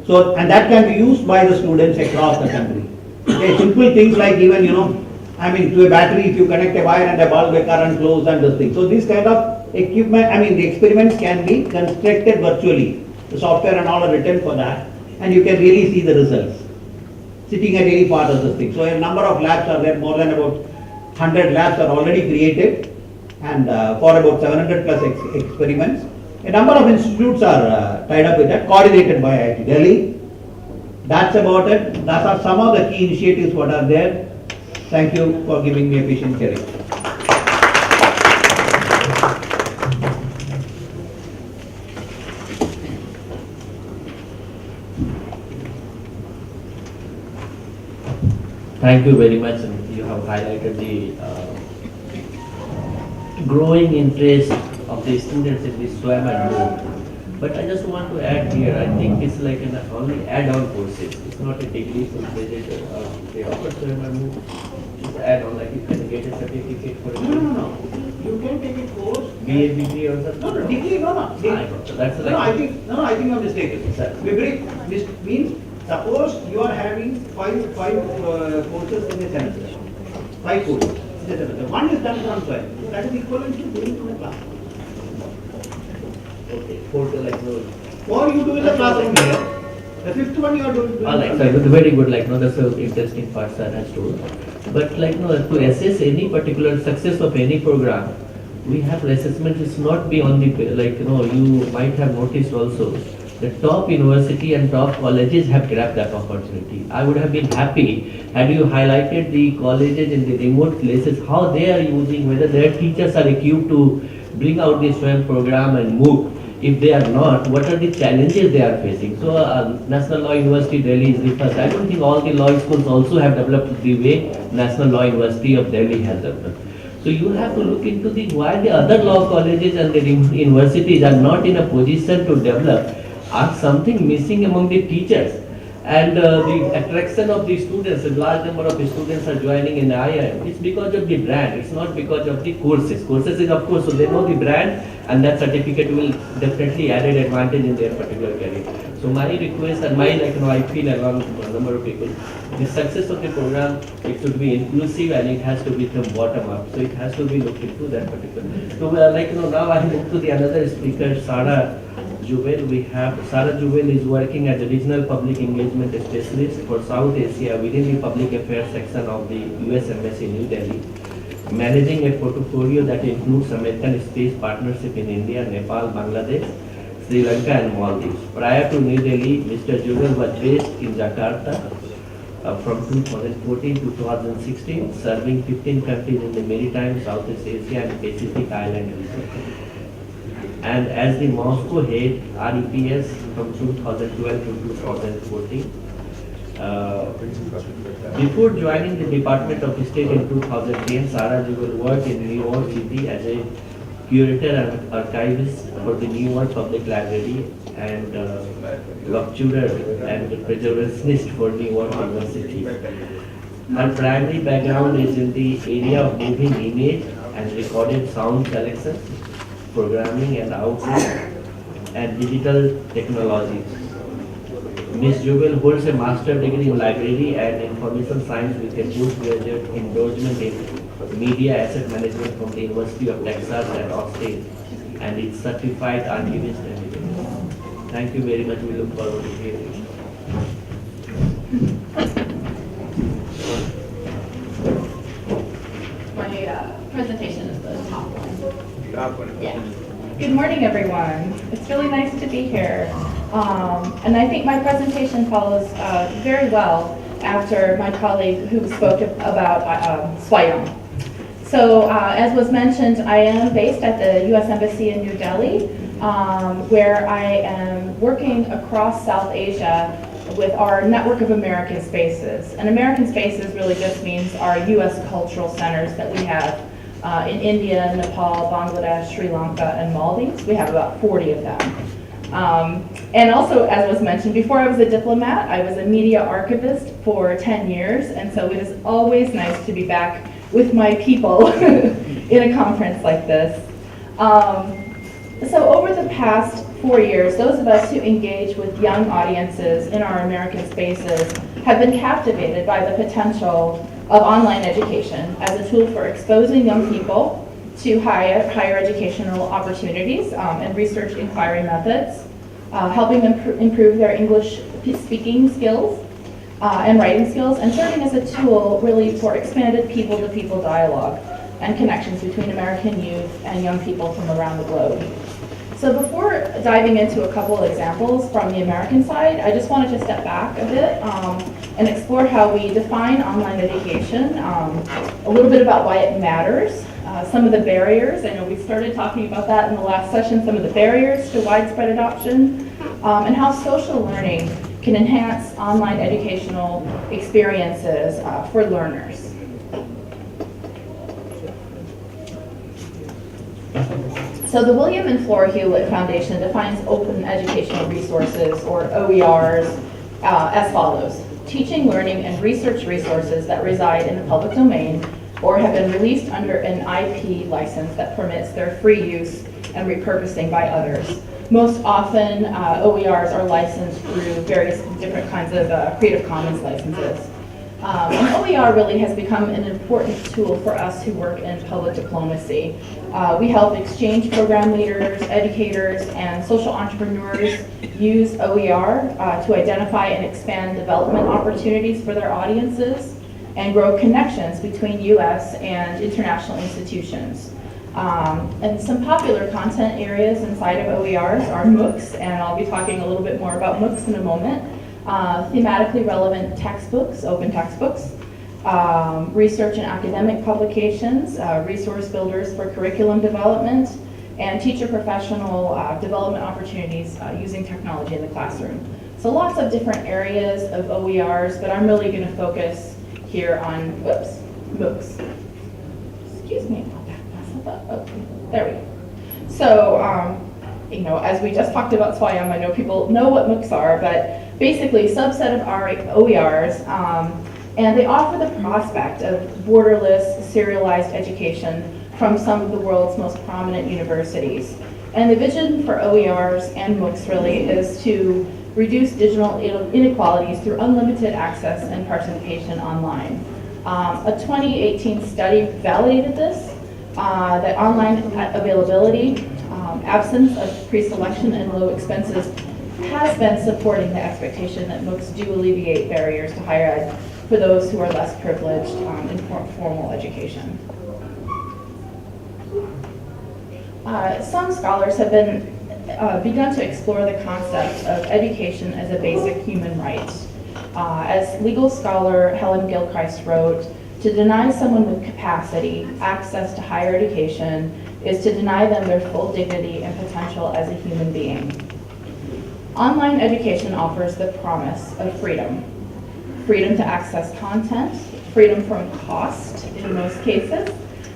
So, and that can be used by the students across the country. Okay, simple things like even, to a battery, if you connect a wire and a bulb, a current flows and this thing. So these kind of equipment, the experiments can be constructed virtually. The software and all are written for that, and you can really see the results sitting at any part of this thing. So a number of labs are there, more than about 100 labs are already created, and for about 700 plus experiments. A number of institutes are tied up with that, coordinated by IIT Delhi. That's about it. Those are some of the key initiatives what are there. Thank you for giving me a patient hearing. Thank you very much. You have highlighted the growing interest of the students in this SWAM and MOOC. But I just want to add here, I think it's like an only add-on courses. It's not a degree full-fledged. They offer SWAM and MOOC. It's add-on, like you can get a certificate for it. No. You can take a course. BA degree or something. No, degree, no. That's like. I think you're mistaken. This means suppose you are having five courses in a semester. 5 courses in a semester. One is done from SWAM. That is equivalent to doing from a class. Okay, 4 to like no. Or you do in the classroom here. The 5th one you are doing. So very good, that's an interesting part sir has told. But to assess any particular success of any program, we have assessment is not be on the, you might have noticed also, the top university and top colleges have grabbed that opportunity. I would have been happy had you highlighted the colleges in the remote places, how they are using, whether their teachers are equipped to bring out the SWAM program and MOOC. If they are not, what are the challenges they are facing? So National Law University Delhi is the first. I don't think all the law schools also have developed the way National Law University of Delhi has developed. So you have to look into the why the other law colleges and the universities are not in a position to develop. Are something missing among the teachers? And the attraction of the students, a large number of the students are joining in IIM. It's because of the brand, it's not because of the courses. Courses is of course, so they know the brand and that certificate will definitely add an advantage in their particular career. So my request and my, I feel along a number of people, the success of the program, it should be inclusive and it has to be from bottom up. So it has to be looked into that particular. So now I move to the another speaker, Sarah Jubel. We have Sarah Jubel is working as a regional public engagement specialist for South Asia within the public affairs section of the US Embassy New Delhi, managing a portfolio that includes American Space Partnership in India, Nepal, Bangladesh, Sri Lanka and Maldives. Prior to New Delhi, Mr. Jubel was based in Jakarta from 2014 to 2016, serving 15 countries in the Maritime, Southeast Asia and Pacific Island region. And as the Moscow head REPS from 2012 to 2014, Before joining the Department of State in 2010, Sarah Jugal worked in New York City as a curator and archivist for the New York Public Library and lecturer and preservationist for New York University. Her primary background is in the area of moving image and recorded sound collection, programming and output, and digital technologies. Ms. Jubel holds a master's degree in library and information science with a postgraduate endorsement in media asset management from the University of Texas at Austin, and is certified archivist and editor. Thank you very much. We look forward to hearing you. My presentation is the top one. Yeah. Good morning, everyone. It's really nice to be here. And I think my presentation follows very well after my colleague who spoke about Swayam. So as was mentioned, I am based at the U.S. Embassy in New Delhi, where I am working across South Asia with our network of American spaces. And American spaces really just means our U.S. cultural centers that we have in India, Nepal, Bangladesh, Sri Lanka, and Maldives. We have about 40 of them. And also, as was mentioned, before I was a diplomat, I was a media archivist for 10 years, and so it is always nice to be back with my people in a conference like this. So over the past 4 years, those of us who engage with young audiences in our American spaces have been captivated by the potential of online education as a tool for exposing young people to higher educational opportunities and research inquiry methods, helping them improve their English speaking skills and writing skills, and serving as a tool really for expanded people-to-people dialogue and connections between American youth and young people from around the globe. So before diving into a couple of examples from the American side, I just wanted to step back a bit and explore how we define online education, a little bit about why it matters, some of the barriers. I know we started talking about that in the last session, some of the barriers to widespread adoption, and how social learning can enhance online educational experiences for learners. So the William and Flora Hewlett Foundation defines open educational resources, or OERs, as follows: teaching, learning, and research resources that reside in the public domain or have been released under an IP license that permits their free use and repurposing by others. Most often, OERs are licensed through various different kinds of Creative Commons licenses. And OER really has become an important tool for us who work in public diplomacy. We help exchange program leaders, educators, and social entrepreneurs use OER to identify and expand development opportunities for their audiences and grow connections between U.S. and international institutions. And some popular content areas inside of OERs are MOOCs, and I'll be talking a little bit more about MOOCs in a moment. Thematically relevant textbooks, open textbooks, research and academic publications, resource builders for curriculum development, and teacher professional development opportunities using technology in the classroom. So lots of different areas of OERs, but I'm really going to focus here on, MOOCs. Excuse me, I'll back myself up. Okay, there we go. So, you know, as we just talked about Swayam, I know people know what MOOCs are, but basically subset of our OERs, and they offer the prospect of borderless, serialized education from some of the world's most prominent universities. And the vision for OERs and MOOCs really is to reduce digital inequalities through unlimited access and participation online. A 2018 study validated this, that online availability, absence of pre-selection, and low expenses has been supporting the expectation that MOOCs do alleviate barriers to higher ed for those who are less privileged in formal education. Some scholars have begun to explore the concept of education as a basic human right. As legal scholar Helen Gilchrist wrote, to deny someone with capacity access to higher education is to deny them their full dignity and potential as a human being. Online education offers the promise of freedom. freedom to access content, freedom from cost in most cases,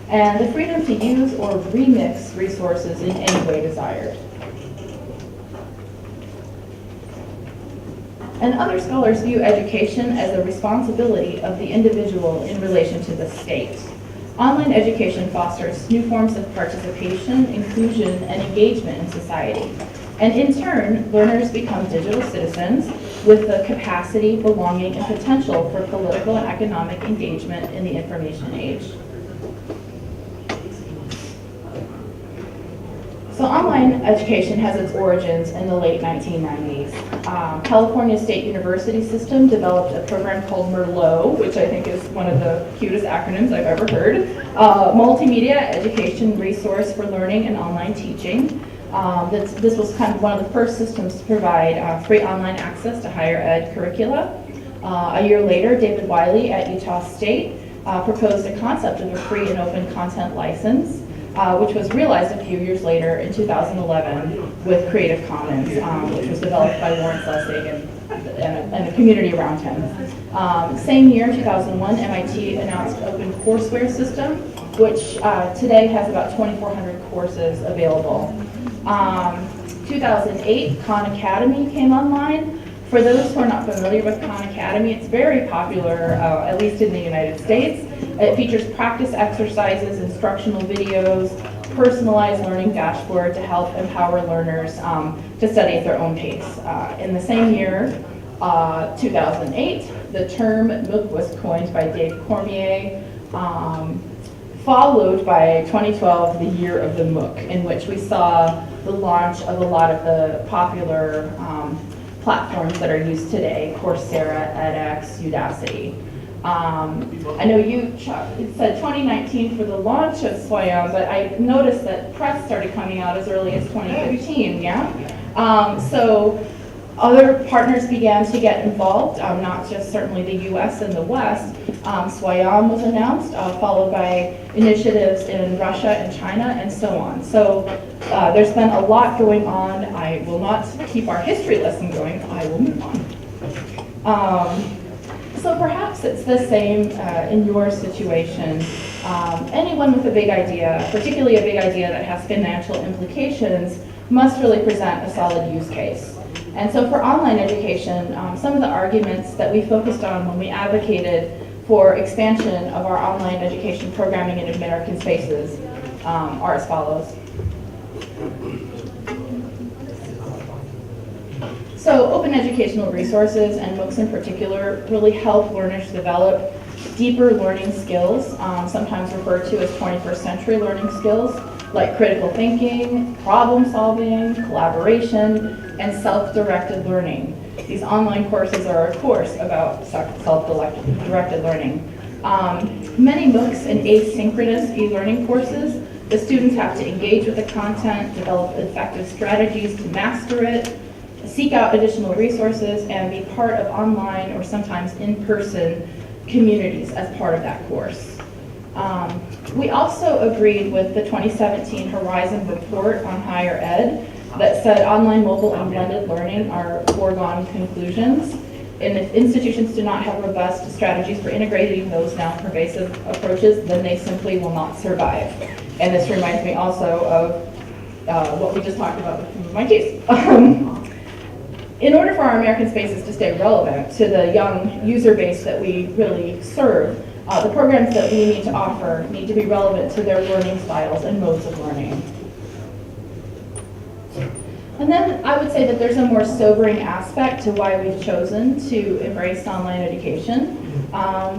and the freedom to use or remix resources in any way desired. And other scholars view education as a responsibility of the individual in relation to the state. Online education fosters new forms of participation, inclusion, and engagement in society. And in turn, learners become digital citizens with the capacity, belonging, and potential for political and economic engagement in the information age. So online education has its origins in the late 1990s. California State University System developed a program called MERLOT, which I think is one of the cutest acronyms I've ever heard. Multimedia Education Resource for Learning and Online Teaching. This was kind of one of the first systems to provide free online access to higher ed curricula. A year later, David Wiley at Utah State proposed a concept of a free and open content license, which was realized a few years later in 2011 with Creative Commons, which was developed by Lawrence Lessig and the community around him. Same year, 2001, MIT announced Open Courseware System, which today has about 2,400 courses available. 2008, Khan Academy came online. For those who are not familiar with Khan Academy, it's very popular, at least in the United States. It features practice exercises, instructional videos, personalized learning dashboard to help empower learners to study at their own pace. In the same year, 2008, the term MOOC was coined by Dave Cormier, followed by 2012, the year of the MOOC, in which we saw the launch of a lot of the popular platforms that are used today: Coursera, edX, Udacity. I know you, Chuck, it said 2019 for the launch of Swayam, but I noticed that press started coming out as early as 2015, yeah? So other partners began to get involved, not just certainly the US and the West. Swayam was announced, followed by initiatives in Russia and China, and so on. So there's been a lot going on. I will not keep our history lesson going. I will move on. So perhaps it's the same in your situation. Anyone with a big idea, particularly a big idea that has financial implications, must really present a solid use case. And so for online education, some of the arguments that we focused on when we advocated for expansion of our online education programming in American spaces are as follows. So open educational resources, and MOOCs in particular, really help learners develop deeper learning skills, sometimes referred to as 21st century learning skills, like critical thinking, problem solving, collaboration, and self-directed learning. These online courses are, of course, about self-directed learning. Many MOOCs and asynchronous e-learning courses, the students have to engage with the content, develop effective strategies to master it, seek out additional resources, and be part of online or sometimes in-person communities as part of that course. We also agreed with the 2017 Horizon report on higher ed that said online, mobile, and blended learning are foregone conclusions. And if institutions do not have robust strategies for integrating those now pervasive approaches, then they simply will not survive. And this reminds me also of what we just talked about with my case. In order for our American spaces to stay relevant to the young user base that we really serve, the programs that we need to offer need to be relevant to their learning styles and modes of learning. And then I would say that there's a more sobering aspect to why we've chosen to embrace online education.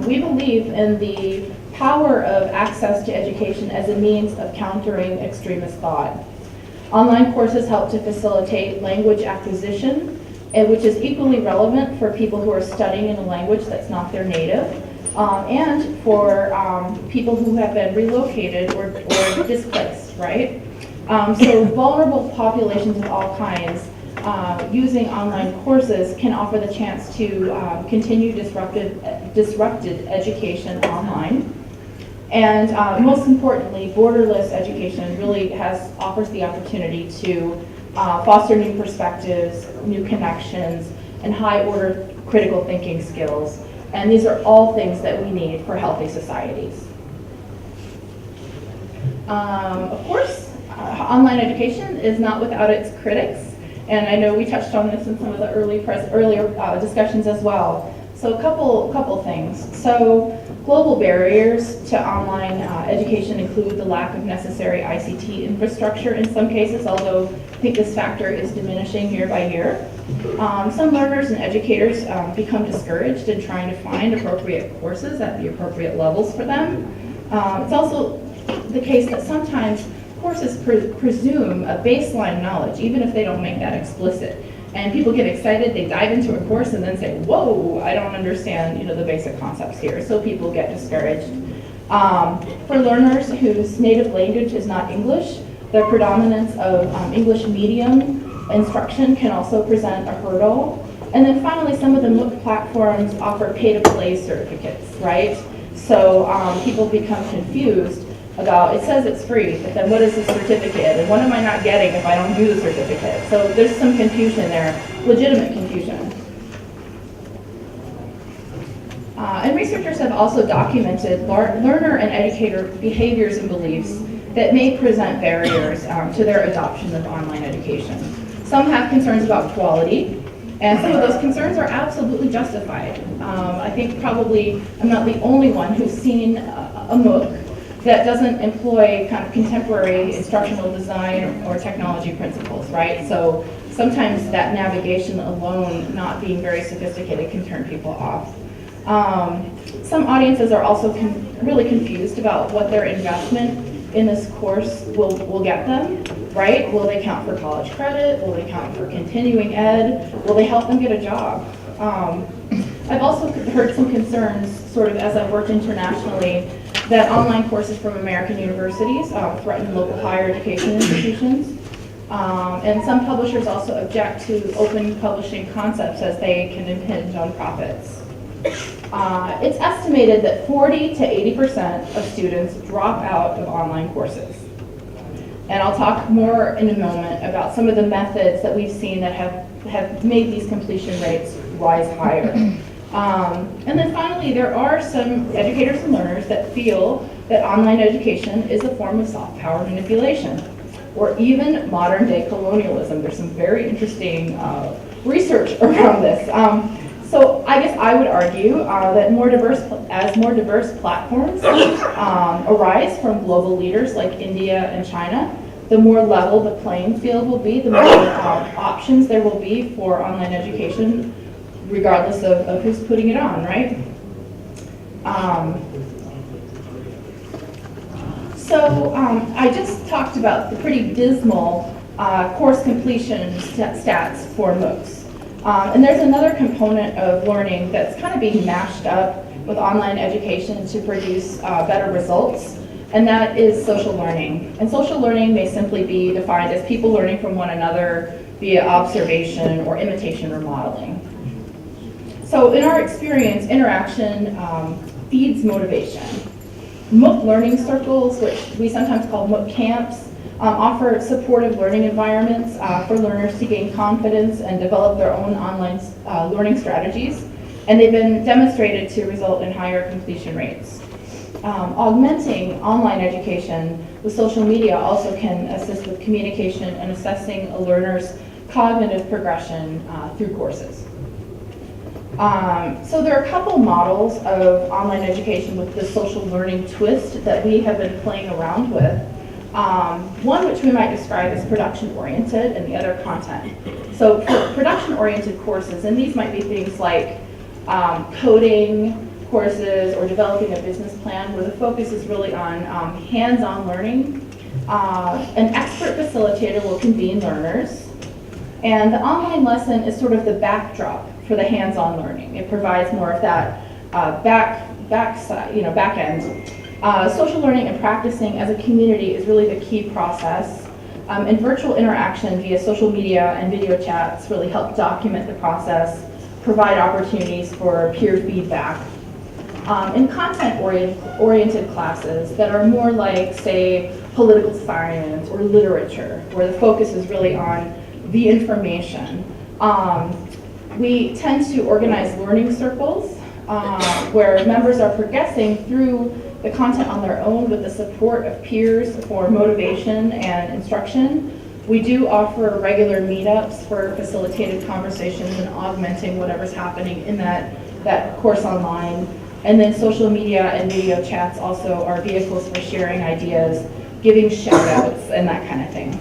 We believe in the power of access to education as a means of countering extremist thought. Online courses help to facilitate language acquisition, which is equally relevant for people who are studying in a language that's not their native, and for people who have been relocated or displaced, right? So vulnerable populations of all kinds using online courses can offer the chance to continue disrupted education online. And most importantly, borderless education really offers the opportunity to foster new perspectives, new connections, and high-order critical thinking skills And these are all things that we need for healthy societies. Of course, online education is not without its critics, and I know we touched on this in some of the earlier discussions as well. So a couple things. So global barriers to online education include the lack of necessary ICT infrastructure in some cases, although I think this factor is diminishing year by year. Some learners and educators become discouraged in trying to find appropriate courses at the appropriate levels for them. It's also the case that sometimes courses presume a baseline knowledge, even if they don't make that explicit. And people get excited, they dive into a course and then say, whoa, I don't understand, the basic concepts here. So people get discouraged. For learners whose native language is not English, the predominance of English medium instruction can also present a hurdle. And then finally, some of the MOOC platforms offer pay-to-play certificates, right? So people become confused about, it says it's free, but then what is the certificate? And what am I not getting if I don't do the certificate? So there's some confusion there, legitimate confusion. And researchers have also documented learner and educator behaviors and beliefs that may present barriers to their adoption of online education. Some have concerns about quality, and some of those concerns are absolutely justified. I think probably I'm not the only one who's seen a MOOC that doesn't employ kind of contemporary instructional design or technology principles, right? So sometimes that navigation alone, not being very sophisticated, can turn people off. Some audiences are also really confused about what their investment in this course will get them, right? Will they count for college credit? Will they count for continuing ed? Will they help them get a job? I've also heard some concerns, sort of as I've worked internationally, that online courses from American universities threaten local higher education institutions. And some publishers also object to open publishing concepts as they can impinge on profits. It's estimated that 40 to 80% of students drop out of online courses. And I'll talk more in a moment about some of the methods that we've seen that have made these completion rates rise higher. And then finally, there are some educators and learners that feel that online education is a form of soft power manipulation, or even modern day colonialism. There's some very interesting research around this. So I guess I would argue that as more diverse platforms arise from global leaders like India and China, the more level the playing field will be, the more options there will be for online education, regardless of who's putting it on, right? So I just talked about the pretty dismal course completion stats for MOOCs. And there's another component of learning that's kind of being mashed up with online education to produce better results, and that is social learning. And social learning may simply be defined as people learning from one another via observation or imitation or modeling. So in our experience, interaction feeds motivation. MOOC learning circles, which we sometimes call MOOC camps, offer supportive learning environments for learners to gain confidence and develop their own online learning strategies. And they've been demonstrated to result in higher completion rates. Augmenting online education with social media also can assist with communication and assessing a learner's cognitive progression through courses. So there are a couple models of online education with the social learning twist that we have been playing around with. One which we might describe as production-oriented and the other content. So for production-oriented courses, and these might be things like coding courses or developing a business plan where the focus is really on hands-on learning. An expert facilitator will convene learners, and the online lesson is sort of the backdrop for the hands-on learning. It provides more of that back end. Social learning and practicing as a community is really the key process. And virtual interaction via social media and video chats really help document the process, provide opportunities for peer feedback. In content-oriented classes that are more like, say, political science or literature, where the focus is really on the information, we tend to organize learning circles where members are progressing through the content on their own with the support of peers for motivation and instruction. We do offer regular meetups for facilitated conversations and augmenting whatever's happening in that course online. And then social media and video chats also are vehicles for sharing ideas, giving shout outs, and that kind of thing.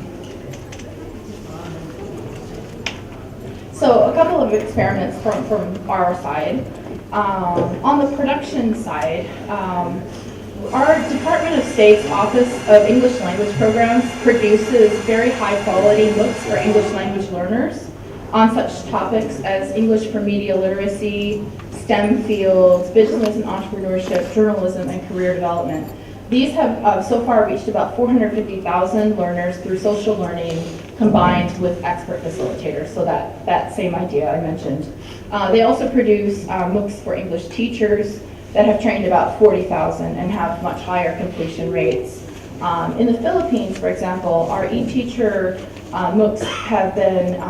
So a couple of experiments from our side. On the production side, our Department of State's Office of English Language Programs produces very high quality MOOCs for English language learners on such topics as English for media literacy, STEM fields, business and entrepreneurship, journalism, and career development. These have so far reached about 450,000 learners through social learning combined with expert facilitators, so that same idea I mentioned. They also produce MOOCs for English teachers that have trained about 40,000 and have much higher completion rates. In the Philippines, for example, our e-teacher MOOCs have been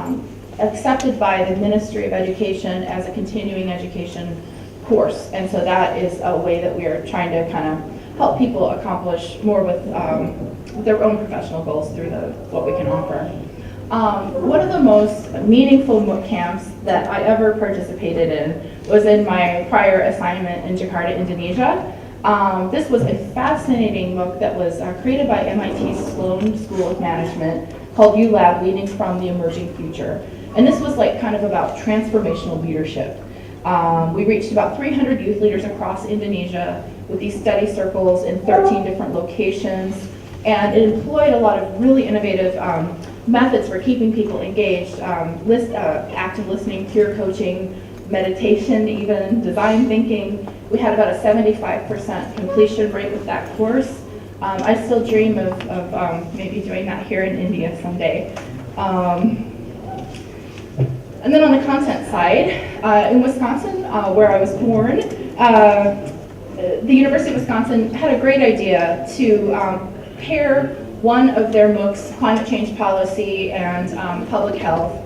accepted by the Ministry of Education as a continuing education course, and so that is a way that we are trying to kind of help people accomplish more with their own professional goals through what we can offer. One of the most meaningful MOOC camps that I ever participated in was in my prior assignment in Jakarta, Indonesia. This was a fascinating MOOC that was created by MIT Sloan School of Management called ULab, Leading from the Emerging Future. And this was like kind of about transformational leadership. We reached about 300 youth leaders across Indonesia with these study circles in 13 different locations. And it employed a lot of really innovative methods for keeping people engaged, active listening, peer coaching, meditation, even design thinking. We had about a 75% completion rate with that course. I still dream of maybe doing that here in India someday. And then on the content side, in Wisconsin, where I was born, the University of Wisconsin had a great idea to pair one of their MOOCs, climate change policy and public health,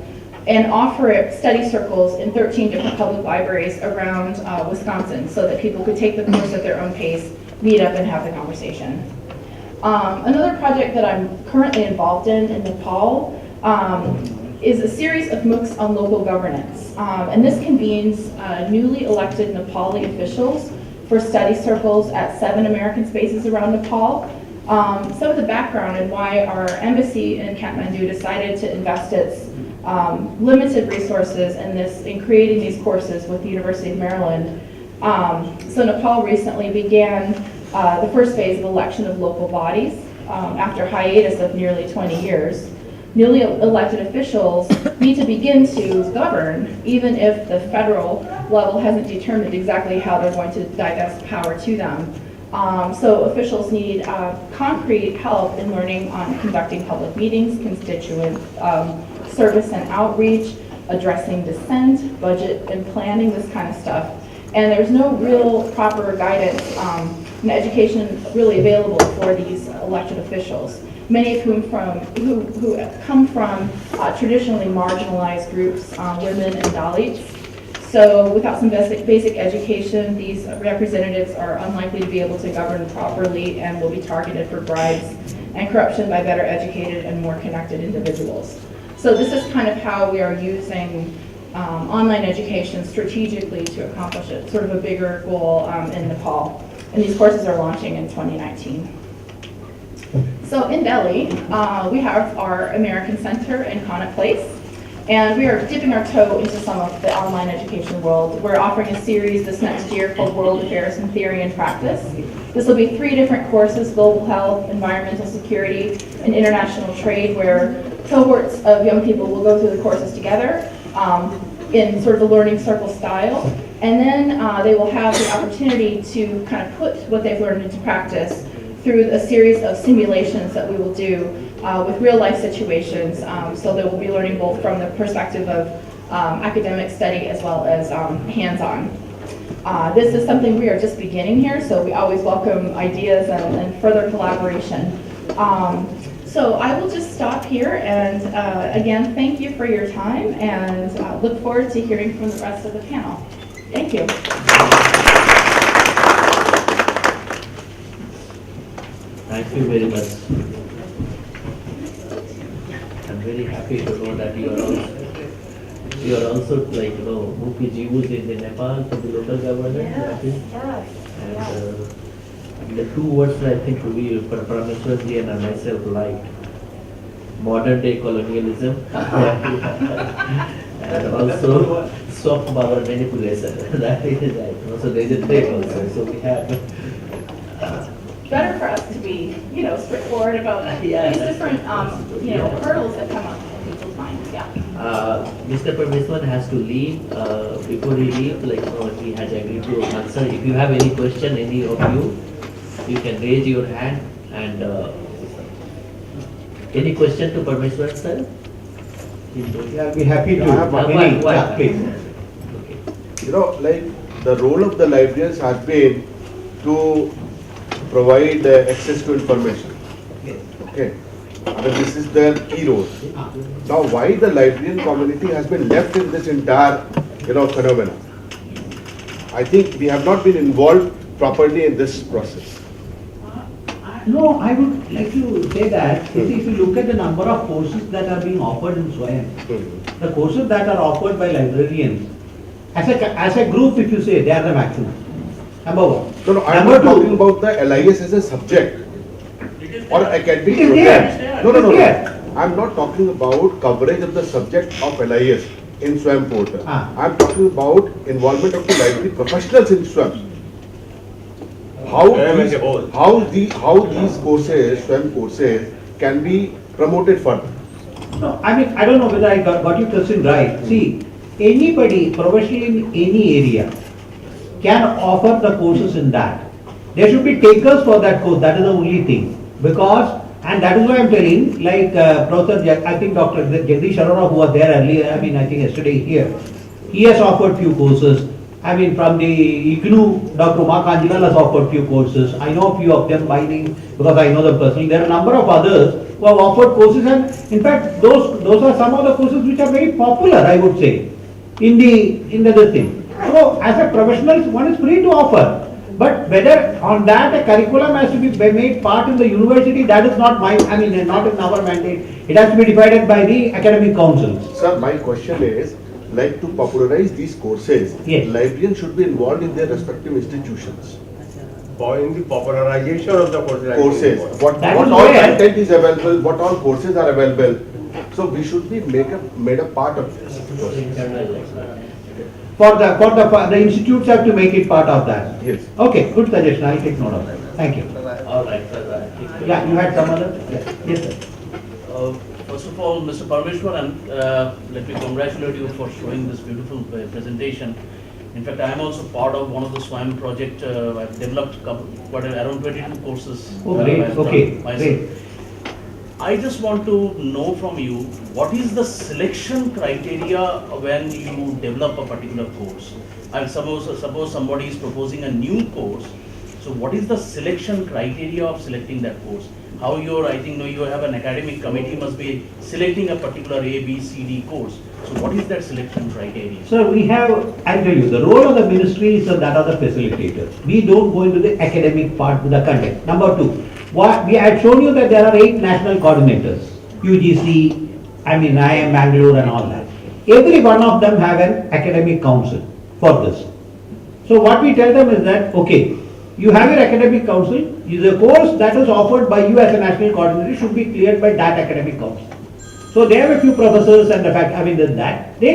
and offer study circles in 13 different public libraries around Wisconsin so that people could take the course at their own pace, meet up, and have the conversation. Another project that I'm currently involved in Nepal is a series of MOOCs on local governance. And this convenes newly elected Nepali officials for study circles at 7 American spaces around Nepal. Some of the background and why our embassy in Kathmandu decided to invest its limited resources in creating these courses with the University of Maryland. So Nepal recently began the first phase of election of local bodies after a hiatus of nearly 20 years. Newly elected officials need to begin to govern, even if the federal level hasn't determined exactly how they're going to divest power to them. So officials need concrete help in learning on conducting public meetings, constituent service and outreach, addressing dissent, budget and planning, this kind of stuff. And there's no real proper guidance and education really available for these elected officials, many of whom who come from traditionally marginalized groups, women and Dalits. So without some basic education, these representatives are unlikely to be able to govern properly and will be targeted for bribes and corruption by better educated and more connected individuals. So this is kind of how we are using online education strategically to accomplish it, sort of a bigger goal in Nepal. And these courses are launching in 2019. So in Delhi, we have our American Center in Connaught Place. And we are dipping our toe into some of the online education world. We're offering a series this next year called World Affairs in Theory and Practice. This will be 3 different courses: global health, environmental security, and international trade, where cohorts of young people will go through the courses together in sort of a learning circle style. And then they will have the opportunity to kind of put what they've learned into practice through a series of simulations that we will do with real life situations. So they will be learning both from the perspective of academic study as well as hands-on. This is something we are just beginning here, so we always welcome ideas and further collaboration. So I will just stop here, and again, thank you for your time, and look forward to hearing from the rest of the panel. Thank you. Thank you very much. I'm very happy to know that you are also like, Muki Jivus in the Nepal for the local government. I think. And the two words I think we, Parameshwarji and myself, liked. Modern day colonialism and also soft power manipulation. That is right. So there is a trade also. So we have. Better for us to be, straightforward about these different, hurdles that come up in people's minds, yeah. Mr. Parmeshwaran has to leave. Before he leaves, he has agreed to answer. If you have any question, any of you can raise your hand and any question to Parmeshwaran sir? I'll be happy to. Please. Okay. The role of the librarians has been to provide access to information. Okay. And this is their key role. Now, why the librarian community has been left in this entire, phenomena? I think we have not been involved properly in this process. No, I would like to say that if you look at the number of courses that are being offered in SWAYAM, the courses that are offered by librarians, as a group, if you say, they are the maximum. Number one. No, I am not talking about the LIS as a subject or academic program. No. I am not talking about coverage of the subject of LIS in SWAYAM portal. I am talking about involvement of the library professionals in SWAYAM. How these courses, SWAYAM courses, can be promoted further? No, I don't know whether I got your question right. See, anybody professional in any area can offer the courses in that. There should be takers for that course. That is the only thing. Because, and that is why I am telling, Professor, I think Dr. Jagdish Arora, who was there earlier, I think yesterday here, he has offered few courses. From the IGNU, Dr. Uma Kanjilal has offered few courses. I know a few of them by name because I know them personally. There are a number of others who have offered courses, and in fact, those are some of the courses which are very popular, I would say, in the this thing. So, as a professional, one is free to offer. But whether on that a curriculum has to be made part in the university, that is not not in our mandate. It has to be decided by the academic councils. Sir, my question is, to popularize these courses, yes, librarians should be involved in their respective institutions. For in the popularization of the courses. What all content is available, what all courses are available. So we should be made a part of this. For the institutes have to make it part of that. Yes. Okay, good suggestion. I'll take note of that. Thank you. All right, sir. Yeah, you had some other? Yes, sir. First of all, Mr. Parmeshwaran, let me congratulate you for showing this beautiful presentation. In fact, I am also part of one of the SWAYAM project. I've developed around 22 courses. Oh, great. Okay, great. I just want to know from you, what is the selection criteria when you develop a particular course? And suppose somebody is proposing a new course. So what is the selection criteria of selecting that course? How you have an academic committee must be selecting a particular A, B, C, D course. So what is that selection criteria? So we have, I'll tell you, the role of the ministry is that of the facilitators. We don't go into the academic part with the content. Number two, we had shown you that there are 8 national coordinators, UGC, IIM Bangalore and all that. Every one of them have an academic council for this. So what we tell them is that, okay, you have your academic council, the course that is offered by you as a national coordinator should be cleared by that academic council. So they have a few professors and they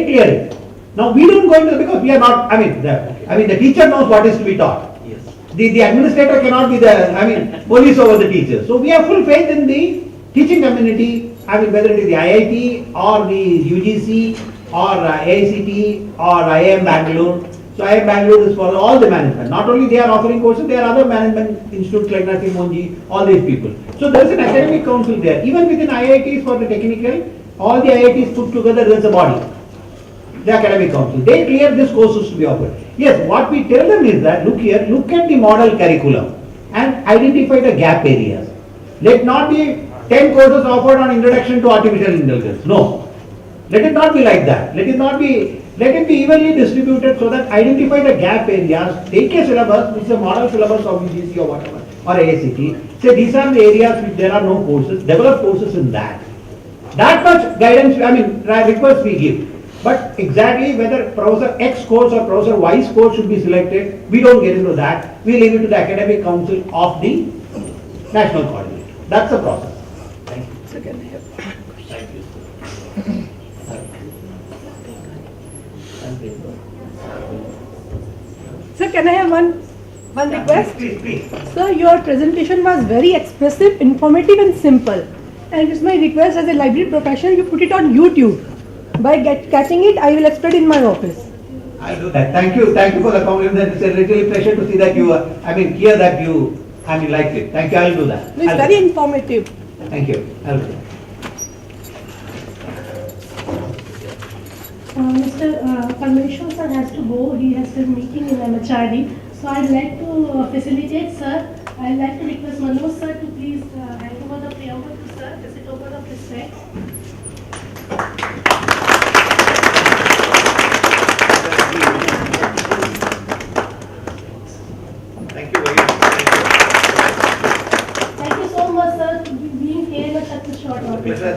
clear it. Now we don't go into because we are not, the teacher knows what is to be taught. Yes. The administrator cannot be the, police over the teacher. So we have full faith in the teaching community, whether it is the IIT or the UGC or AICT or IIM Bangalore. So IIM Bangalore is for all the management. Not only they are offering courses, there are other management institutes like Narasimha Monji, all these people. So there is an academic council there. Even within IITs for the technical, all the IITs put together, there is a body, the academic council. They clear these courses to be offered. Yes, what we tell them is that, look here, look at the model curriculum and identify the gap areas. Let not be 10 courses offered on introduction to artificial intelligence. No. Let it not be like that. Let it not be Let it be evenly distributed so that identify the gap areas, take a syllabus, which is a model syllabus of UGC or whatever, or AICT, say these are the areas which there are no courses, develop courses in that. That much guidance, request we give. But exactly whether Professor X course or Professor Y's course should be selected, we don't get into that. We leave it to the academic council of the national coordinator. That's the process. Thank you. Thank you, Sir, can I have one request? Please. Sir, your presentation was very expressive, informative and simple. And it's my request as a library professional, you put it on YouTube. By catching it, I will explain in my office. I'll do that. Thank you for the compliment. It's a really pleasure to see that you, hear that you, liked it. Thank you, I'll do that. It's very informative. Thank you. I'll do that. Mr. Parmeshwar sir has to go. He has a meeting in MHRD. So I'd like to facilitate, sir. I'd like to request Manoj sir to please hand over the preamble to sir as a token of respect. Thank you very much. Thank you so much, sir, for being here in such a short order. Pleasure.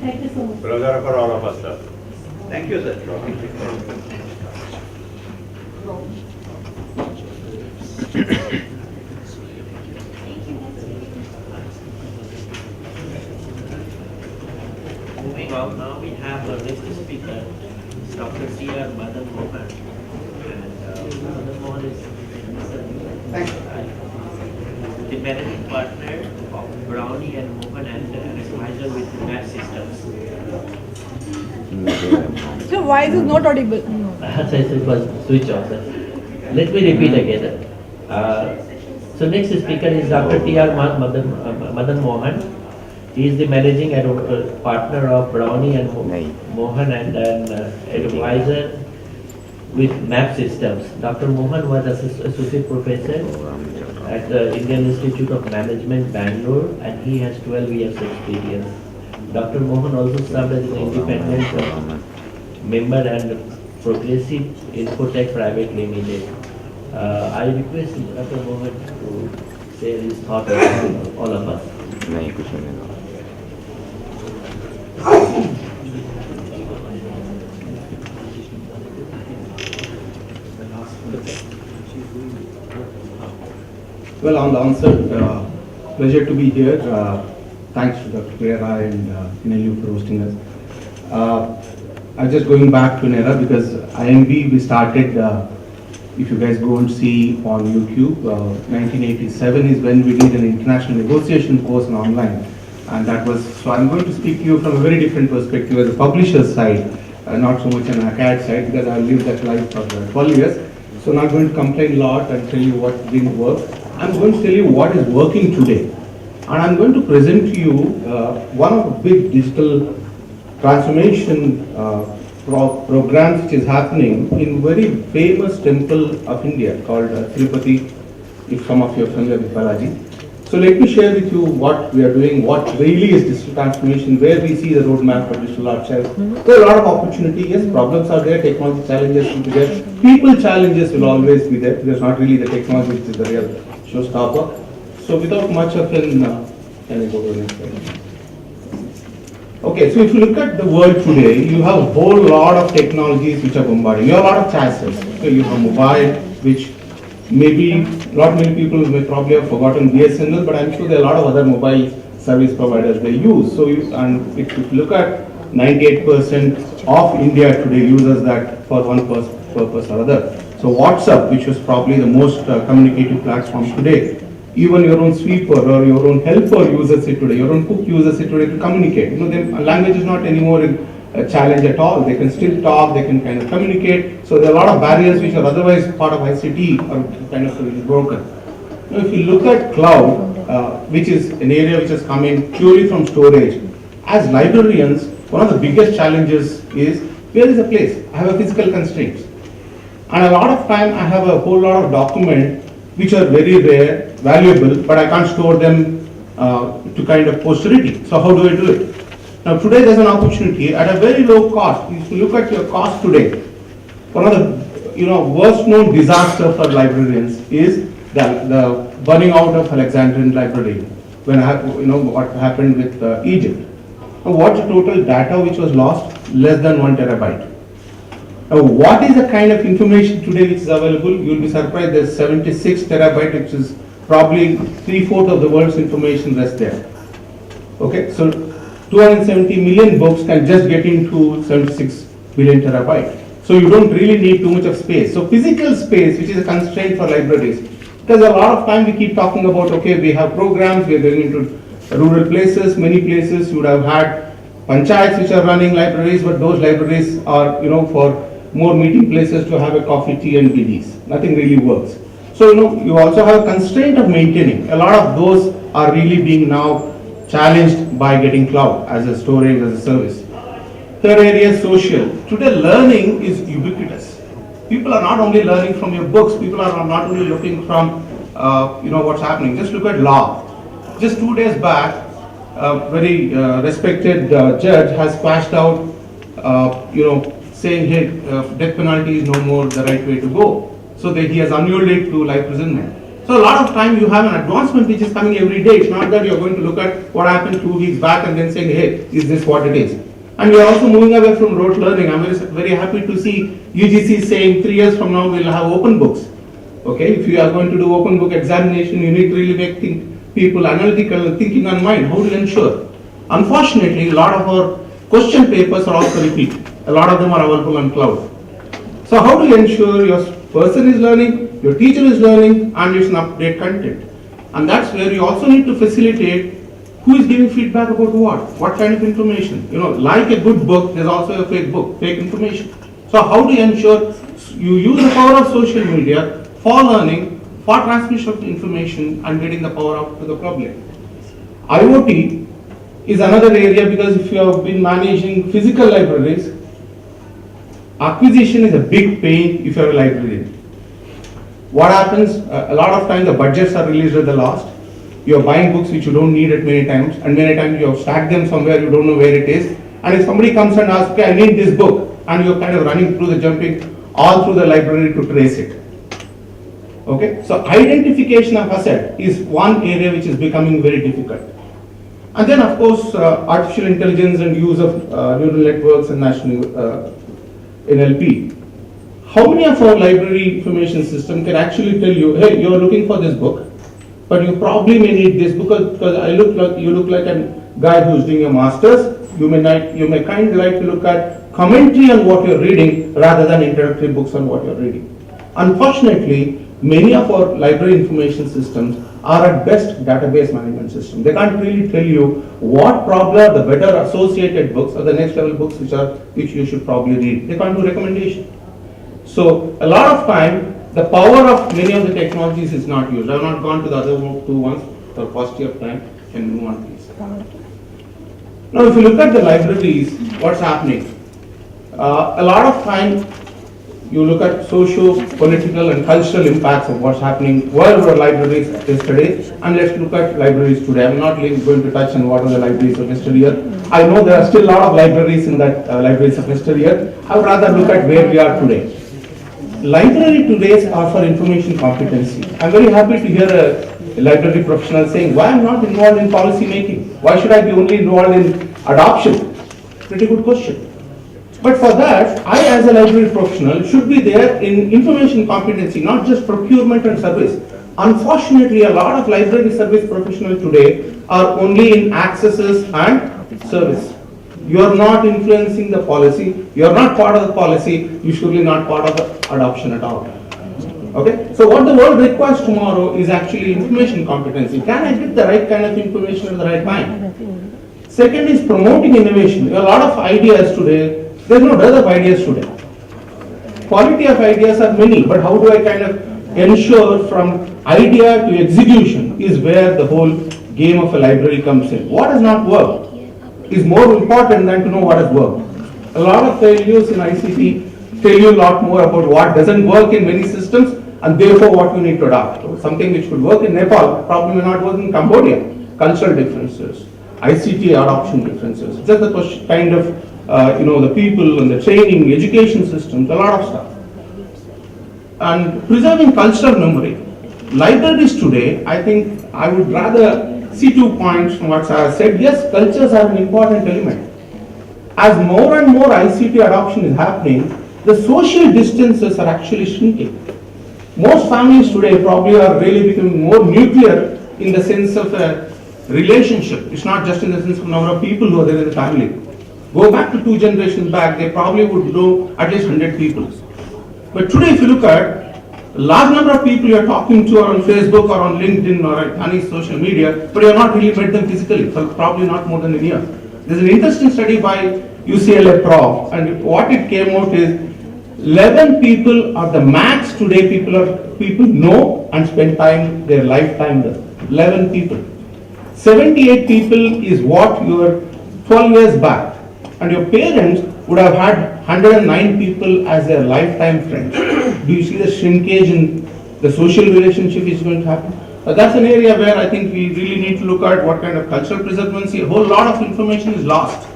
Thank you so much. Pleasure for all of us, sir. Thank you, sir. Moving on, now we have our next speaker, Dr. C.R. Madan Mohan. And Madan Mohan is the managing partner of Brownie and Mohan and an advisor with Math Systems. So why is it not audible? It was switch off. Let me repeat again. So next speaker is Dr. T.R. Madan Mohan. He is the managing partner of Brownie and Mohan and an advisor with MAP Systems. Dr. Mohan was associate professor at the Indian Institute of Management, Bangalore, and he has 12 years experience. Dr. Mohan also served as an independent member and Progressive Infotech Private Limited. I request Dr. Mohan to share his thoughts with all of us. Well, on the answer, pleasure to be here. Thanks to Dr. Plenary and NLU for hosting us. I'm just going back to NERA because IMB we started, if you guys go and see on YouTube, 1987 is when we did an international negotiation course on online. And that was, so I'm going to speak to you from a very different perspective as a publisher's side, not so much an acad side because I've lived that life for 12 years. So I'm not going to complain a lot and tell you what didn't work. I'm going to tell you what is working today. And I'm going to present to you one of the big digital transformation programs which is happening in very famous temple of India called Tirupati, if some of you are familiar with Balaji. So let me share with you what we are doing, what really is digital transformation, where we see the roadmap for digital archives. There are a lot of opportunity, yes, problems are there, technology challenges will be there, people challenges will always be there, because not really the technology which is the real showstopper. So without much of an, can I go to the next slide? Okay, so if you look at the world today, you have a whole lot of technologies which are bombarding. You have a lot of chassis. So you have mobile, which maybe not many people may probably have forgotten BSNL, but I'm sure there are a lot of other mobile service providers they use. So and if you look at 98% of India today uses that for one purpose or other. So WhatsApp, which was probably the most communicative platform today, even your own sweeper or your own helper uses it today, your own cook uses it today to communicate. You know, language is not anymore a challenge at all. They can still talk, they can kind of communicate. So there are a lot of barriers which are otherwise part of ICT are kind of broken. Now, if you look at cloud, which is an area which is coming purely from storage, as librarians, one of the biggest challenges is, where is a place? I have a physical constraints. And a lot of time I have a whole lot of documents which are very rare, valuable, but I can't store them to kind of posterity. So how do I do it? Now today there's an opportunity at a very low cost. If you look at your cost today, one of the worst known disaster for librarians is the burning out of Alexandrian library when what happened with Egypt. Now what's the total data which was lost? Less than 1 terabyte. Now what is the kind of information today which is available? You'll be surprised there's 76 terabyte, which is probably 3/4 of the world's information rest there. Okay, so 270 million books can just get into 76 billion terabyte. So you don't really need too much of space. So physical space, which is a constraint for libraries, because a lot of time we keep talking about, okay, we have programs, we are going into rural places, many places you would have had panchayats which are running libraries, but those libraries are, for more meeting places to have a coffee, tea and BDs. Nothing really works. So, you also have a constraint of maintaining. A lot of those are really being now challenged by getting cloud as a storage, as a service. Third area is social. Today learning is ubiquitous. People are not only learning from your books, people are not only looking from, what's happening. Just look at law. Just 2 days back, a very respected judge has flashed out, saying, hey, death penalty is no more the right way to go. So that he has annulled it to life imprisonment. So a lot of time you have an advancement which is coming every day. It's not that you're going to look at what happened 2 weeks back and then saying, hey, is this what it is? And we are also moving away from rote learning. I'm very happy to see UGC saying 3 years from now we'll have open books. Okay, if you are going to do open book examination, you need to really make people analytical, thinking on mind. How do you ensure? Unfortunately, a lot of our question papers are also repeat. A lot of them are available on cloud. So how do you ensure your person is learning, your teacher is learning, and it's an up-to-date content? And that's where you also need to facilitate who is giving feedback about what kind of information. Like a good book, there's also a fake book, fake information. So how do you ensure you use the power of social media for learning, for transmission of information and getting the power out to the public? IoT is another area, because if you have been managing physical libraries, acquisition is a big pain if you are a librarian. What happens, a lot of times the budgets are released at the last. You are buying books which you don't need at many times, and many times you have stacked them somewhere, you don't know where it is. And if somebody comes and asks, okay, I need this book, and you're kind of running through the jumping all through the library to trace it. Okay, so identification of asset is one area which is becoming very difficult. And then of course, artificial intelligence and use of neural networks and national NLP. How many of our library information system can actually tell you, hey, you're looking for this book, but you probably may need this book because you look like a guy who's doing a master's. You may kind of like to look at commentary on what you're reading rather than introductory books on what you're reading. Unfortunately, many of our library information systems are at best database management systems. They can't really tell you what probably are the better associated books or the next level books which you should probably read. They can't do recommendation. So a lot of time, the power of many of the technologies is not used. I have not gone to the other two ones for paucity of time. Can move on, please. Now, if you look at the libraries, what's happening? A lot of time, you look at socio-political and cultural impacts of what's happening. Where were libraries yesterday? And let's look at libraries today. I'm not really going to touch on what are the libraries of yesteryear. I know there are still a lot of libraries in that libraries of yesteryear. I would rather look at where we are today. Library today are for information competency. I'm very happy to hear a library professional saying, why I'm not involved in policy making? Why should I be only involved in adoption? Pretty good question. But for that, I as a library professional should be there in information competency, not just procurement and service. Unfortunately, a lot of library service professionals today are only in accesses and service. You are not influencing the policy, you are not part of the policy, you should be not part of the adoption at all. Okay, so what the world requires tomorrow is actually information competency. Can I get the right kind of information at the right time? Second is promoting innovation. There are a lot of ideas today, there's no dearth of ideas today. Quality of ideas are many, but how do I kind of ensure from idea to execution is where the whole game of a library comes in. What has not worked is more important than to know what has worked. A lot of failures in ICT tell you a lot more about what doesn't work in many systems and therefore what you need to adopt. So something which could work in Nepal probably may not work in Cambodia. Cultural differences. ICT adoption differences, just the kind of, the people and the training, education systems, a lot of stuff. And preserving cultural memory. Libraries today, I think I would rather see 2 points from what Sarah said. Yes, cultures are an important element. As more and more ICT adoption is happening, the social distances are actually shrinking. Most families today probably are really becoming more nuclear in the sense of a relationship. It's not just in the sense of number of people who are there in the family. Go back to 2 generations back, they probably would know at least 100 people. But today if you look at a large number of people you are talking to on Facebook or on LinkedIn or any social media, but you have not really met them physically, so probably not more than a year. There's an interesting study by UCLA Prof, and what it came out is 11 people are the max today people know and spend time, their lifetime with. 11 people. 78 people is what you were 12 years back, and your parents would have had 109 people as their lifetime friends. Do you see the shrinkage in the social relationship is going to happen? That's an area where I think we really need to look at what kind of cultural preservancy. A whole lot of information is lost.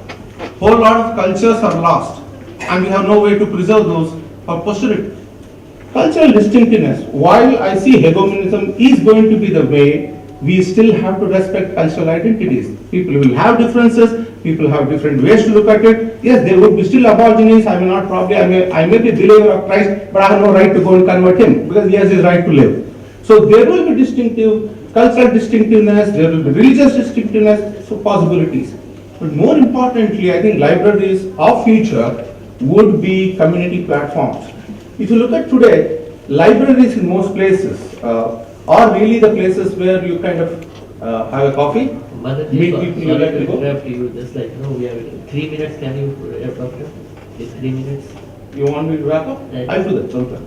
Whole lot of cultures are lost, and we have no way to preserve those for posterity. Cultural distinctiveness. While I see hegemonism is going to be the way, we still have to respect cultural identities. People will have differences. People have different ways to look at it. Yes, there would be still aborigines. I may be a believer of Christ, but I have no right to go and convert him because he has his right to live. So there will be cultural distinctiveness, there will be religious distinctiveness, so possibilities. But more importantly, I think libraries of future would be community platforms. If you look at today, libraries in most places are really the places where you kind of have a coffee, meet people you like to go. You just like, we have 3 minutes, can you wrap up? It's 3 minutes. You want me to wrap up? I'll do that, don't worry.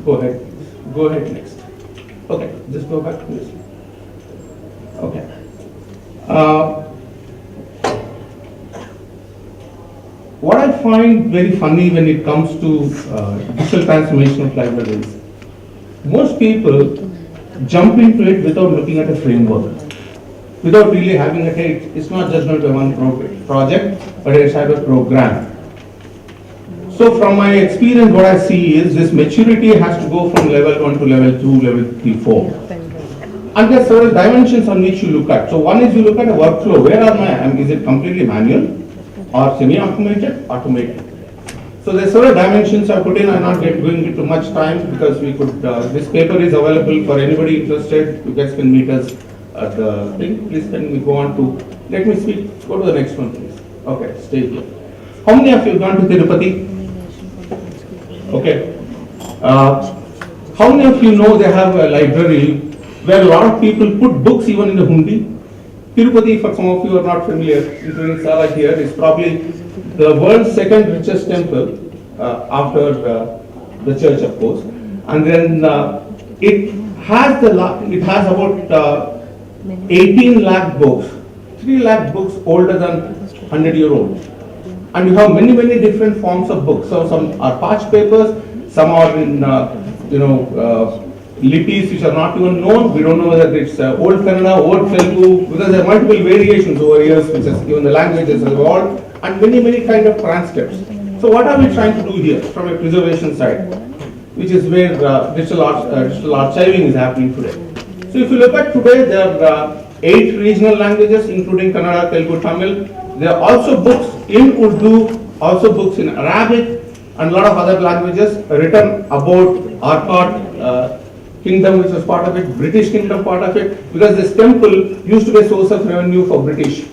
Go ahead next. Okay, just go back to this. Okay. What I find very funny when it comes to digital transformation of libraries, most people jump into it without looking at a framework, without really having it's not just going to be one project, but it's have a program. So from my experience, what I see is this maturity has to go from level 1 to level 2, level 3, 4. And there are several dimensions on which you look at. So one is you look at a workflow. Where is it completely manual or semi-automated, automated? So there are several dimensions I put in. I'm not going into much time because we could, this paper is available for anybody interested. You guys can meet us at the thing. Please can we go on to, let me speak, go to the next one please. Okay, stay here. How many of you have gone to Tirupati? Okay. How many of you know they have a library where a lot of people put books even in the hundi? Tirupati, for some of you are not familiar, including Sala here, is probably the world's second richest temple after the church, of course. And then it has about 18 lakh books, 3 lakh books older than 100-year-old. And you have many different forms of books. So some are parch papers, some are in lipis which are not even known. We don't know whether it's old Kannada, old Telugu, because there are multiple variations over years, which has given the languages has evolved, and many kind of transcripts. So what are we trying to do here from a preservation side, which is where digital archiving is happening today. So if you look at today, there are 8 regional languages, including Kannada, Telugu, Tamil. There are also books in Urdu, also books in Arabic, and a lot of other languages written about Arcot kingdom, which was part of it, British kingdom part of it, because this temple used to be a source of revenue for British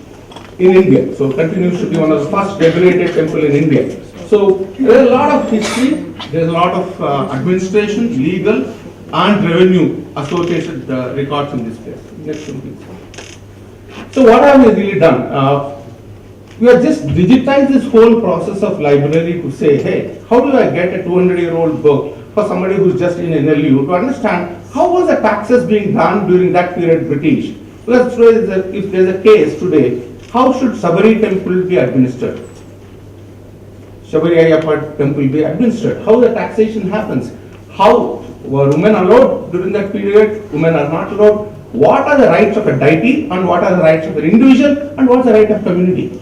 in India. So continues to be one of the first decorated temple in India. So there is a lot of history, there is a lot of administration, legal and revenue associated records in this place. Next one, please. So what have we really done? We have just digitized this whole process of library to say, hey, how do I get a 200-year-old book for somebody who's just in NLU to understand how was the taxes being done during that period British? Because if there's a case today, how should Sabari temple be administered? Sabari Ayyappa temple be administered? How the taxation happens? How Were women allowed during that period? Women are not allowed. What are the rights of a deity and what are the rights of an individual and what's the right of community?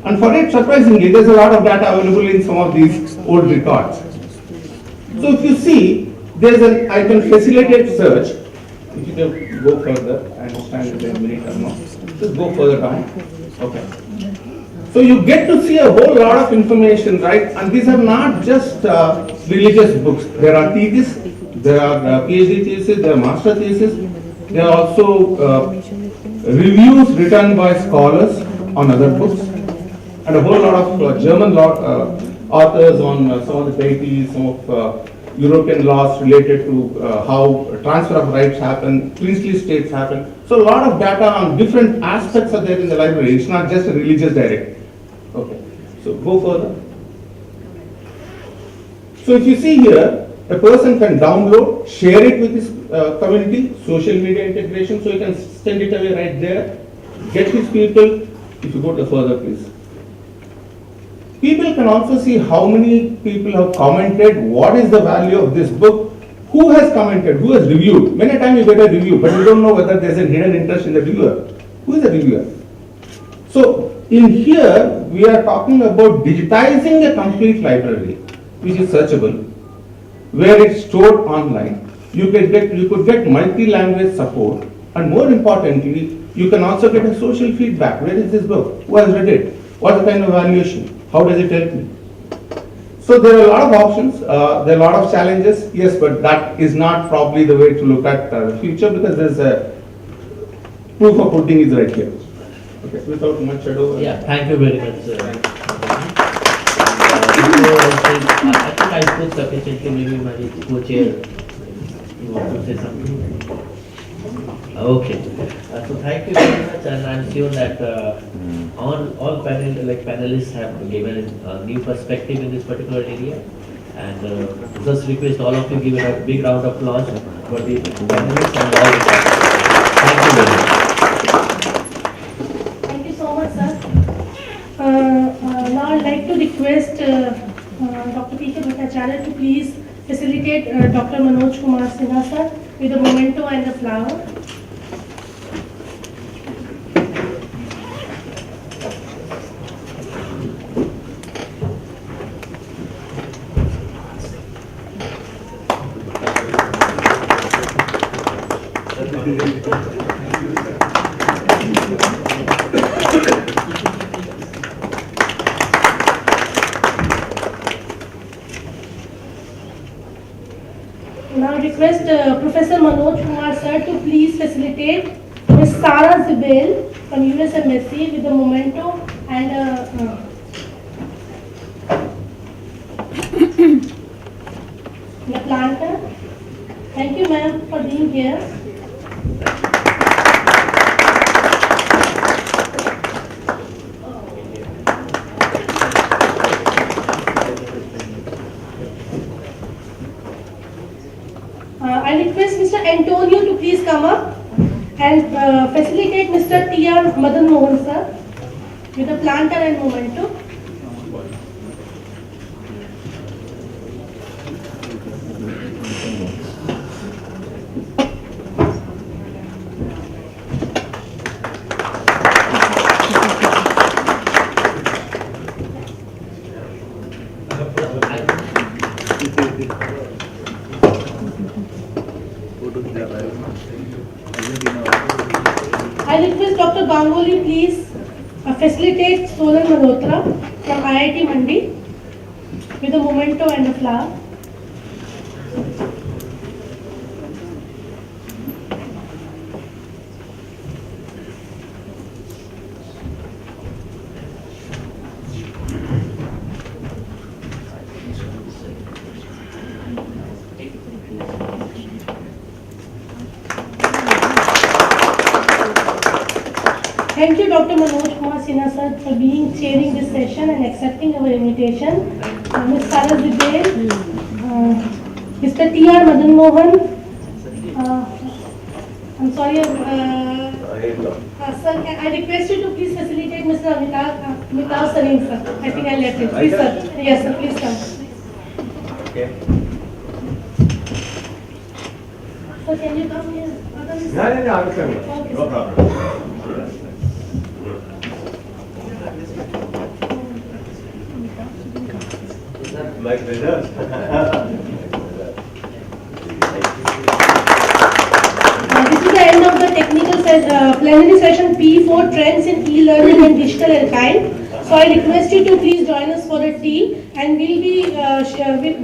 And for it, surprisingly, there's a lot of data available in some of these old records. So if you see, there's an icon facilitate search. If you can go further, I understand there's a minute or no. Just go further down. Okay. So you get to see a whole lot of information, right? And these are not just religious books. There are theses, there are PhD theses, there are master theses. There are also reviews written by scholars on other books, and a whole lot of German law authors on some of the deities, some of European laws related to how transfer of rights happen, princely states happen. So a lot of data on different aspects are there in the library. It's not just a religious direct. Okay, so go further. So if you see here, a person can download, share it with his community, social media integration, so you can send it away right there. Get his people. If you go to further, please. People can also see how many people have commented, what is the value of this book, who has commented, who has reviewed. Many times you get a review, but you don't know whether there's a hidden interest in the reviewer. Who is the reviewer? So in here, we are talking about digitizing a complete library, which is searchable, where it's stored online. You could get multi-language support, and more importantly, you can also get a social feedback. Where is this book? Who has read it? What's the kind of valuation? How does it help me? So there are a lot of options, there are a lot of challenges, yes, but that is not probably the way to look at the future, because there's a proof of pudding is right here. Okay, without much ado. Yeah, thank you very much. I think I spoke sufficiently. Maybe my co-chair, you want to say something? Okay. So thank you very much, and I'm sure that all panelists have given a new perspective in this particular area. And just request all of you give a big round of applause for the panelists and all. Thank you very much. Thank you so much, sir. Now I'd like to request Dr. P.K. Bhattacharya to please facilitate Dr. Manoj Kumar Sinha, sir, with a memento and a flower. Now request Professor Manoj Kumar sir to please facilitate Ms. Sarah Zibel from US Embassy with a memento and the planter. Thank you, ma'am, for being here. I request Mr. Antonio to please come up and facilitate Mr. T.R. Madan Mohan sir with a planter and memento. I request Dr. Ganguly please facilitate Solan Malhotra from IIT Mandi with a memento and a flower. Thank you, Dr. Manoj Kumar Sinha sir, for being chairing this session and accepting our invitation. Ms. Sarah Zibel, Mr. T.R. Madan Mohan, I'm sorry, sir, I request you to please facilitate Mr. Amitav Sarin sir. I think I left it. Please, sir. Yes, sir, please come. Okay. Sir, can you come here? No, I'm coming. Okay, No sir. problem. Like results. This is the end of the technical plenary session P4 Trends in E-Learning and Digital Archive. So I request you to please join us for a tea, and we'll be there will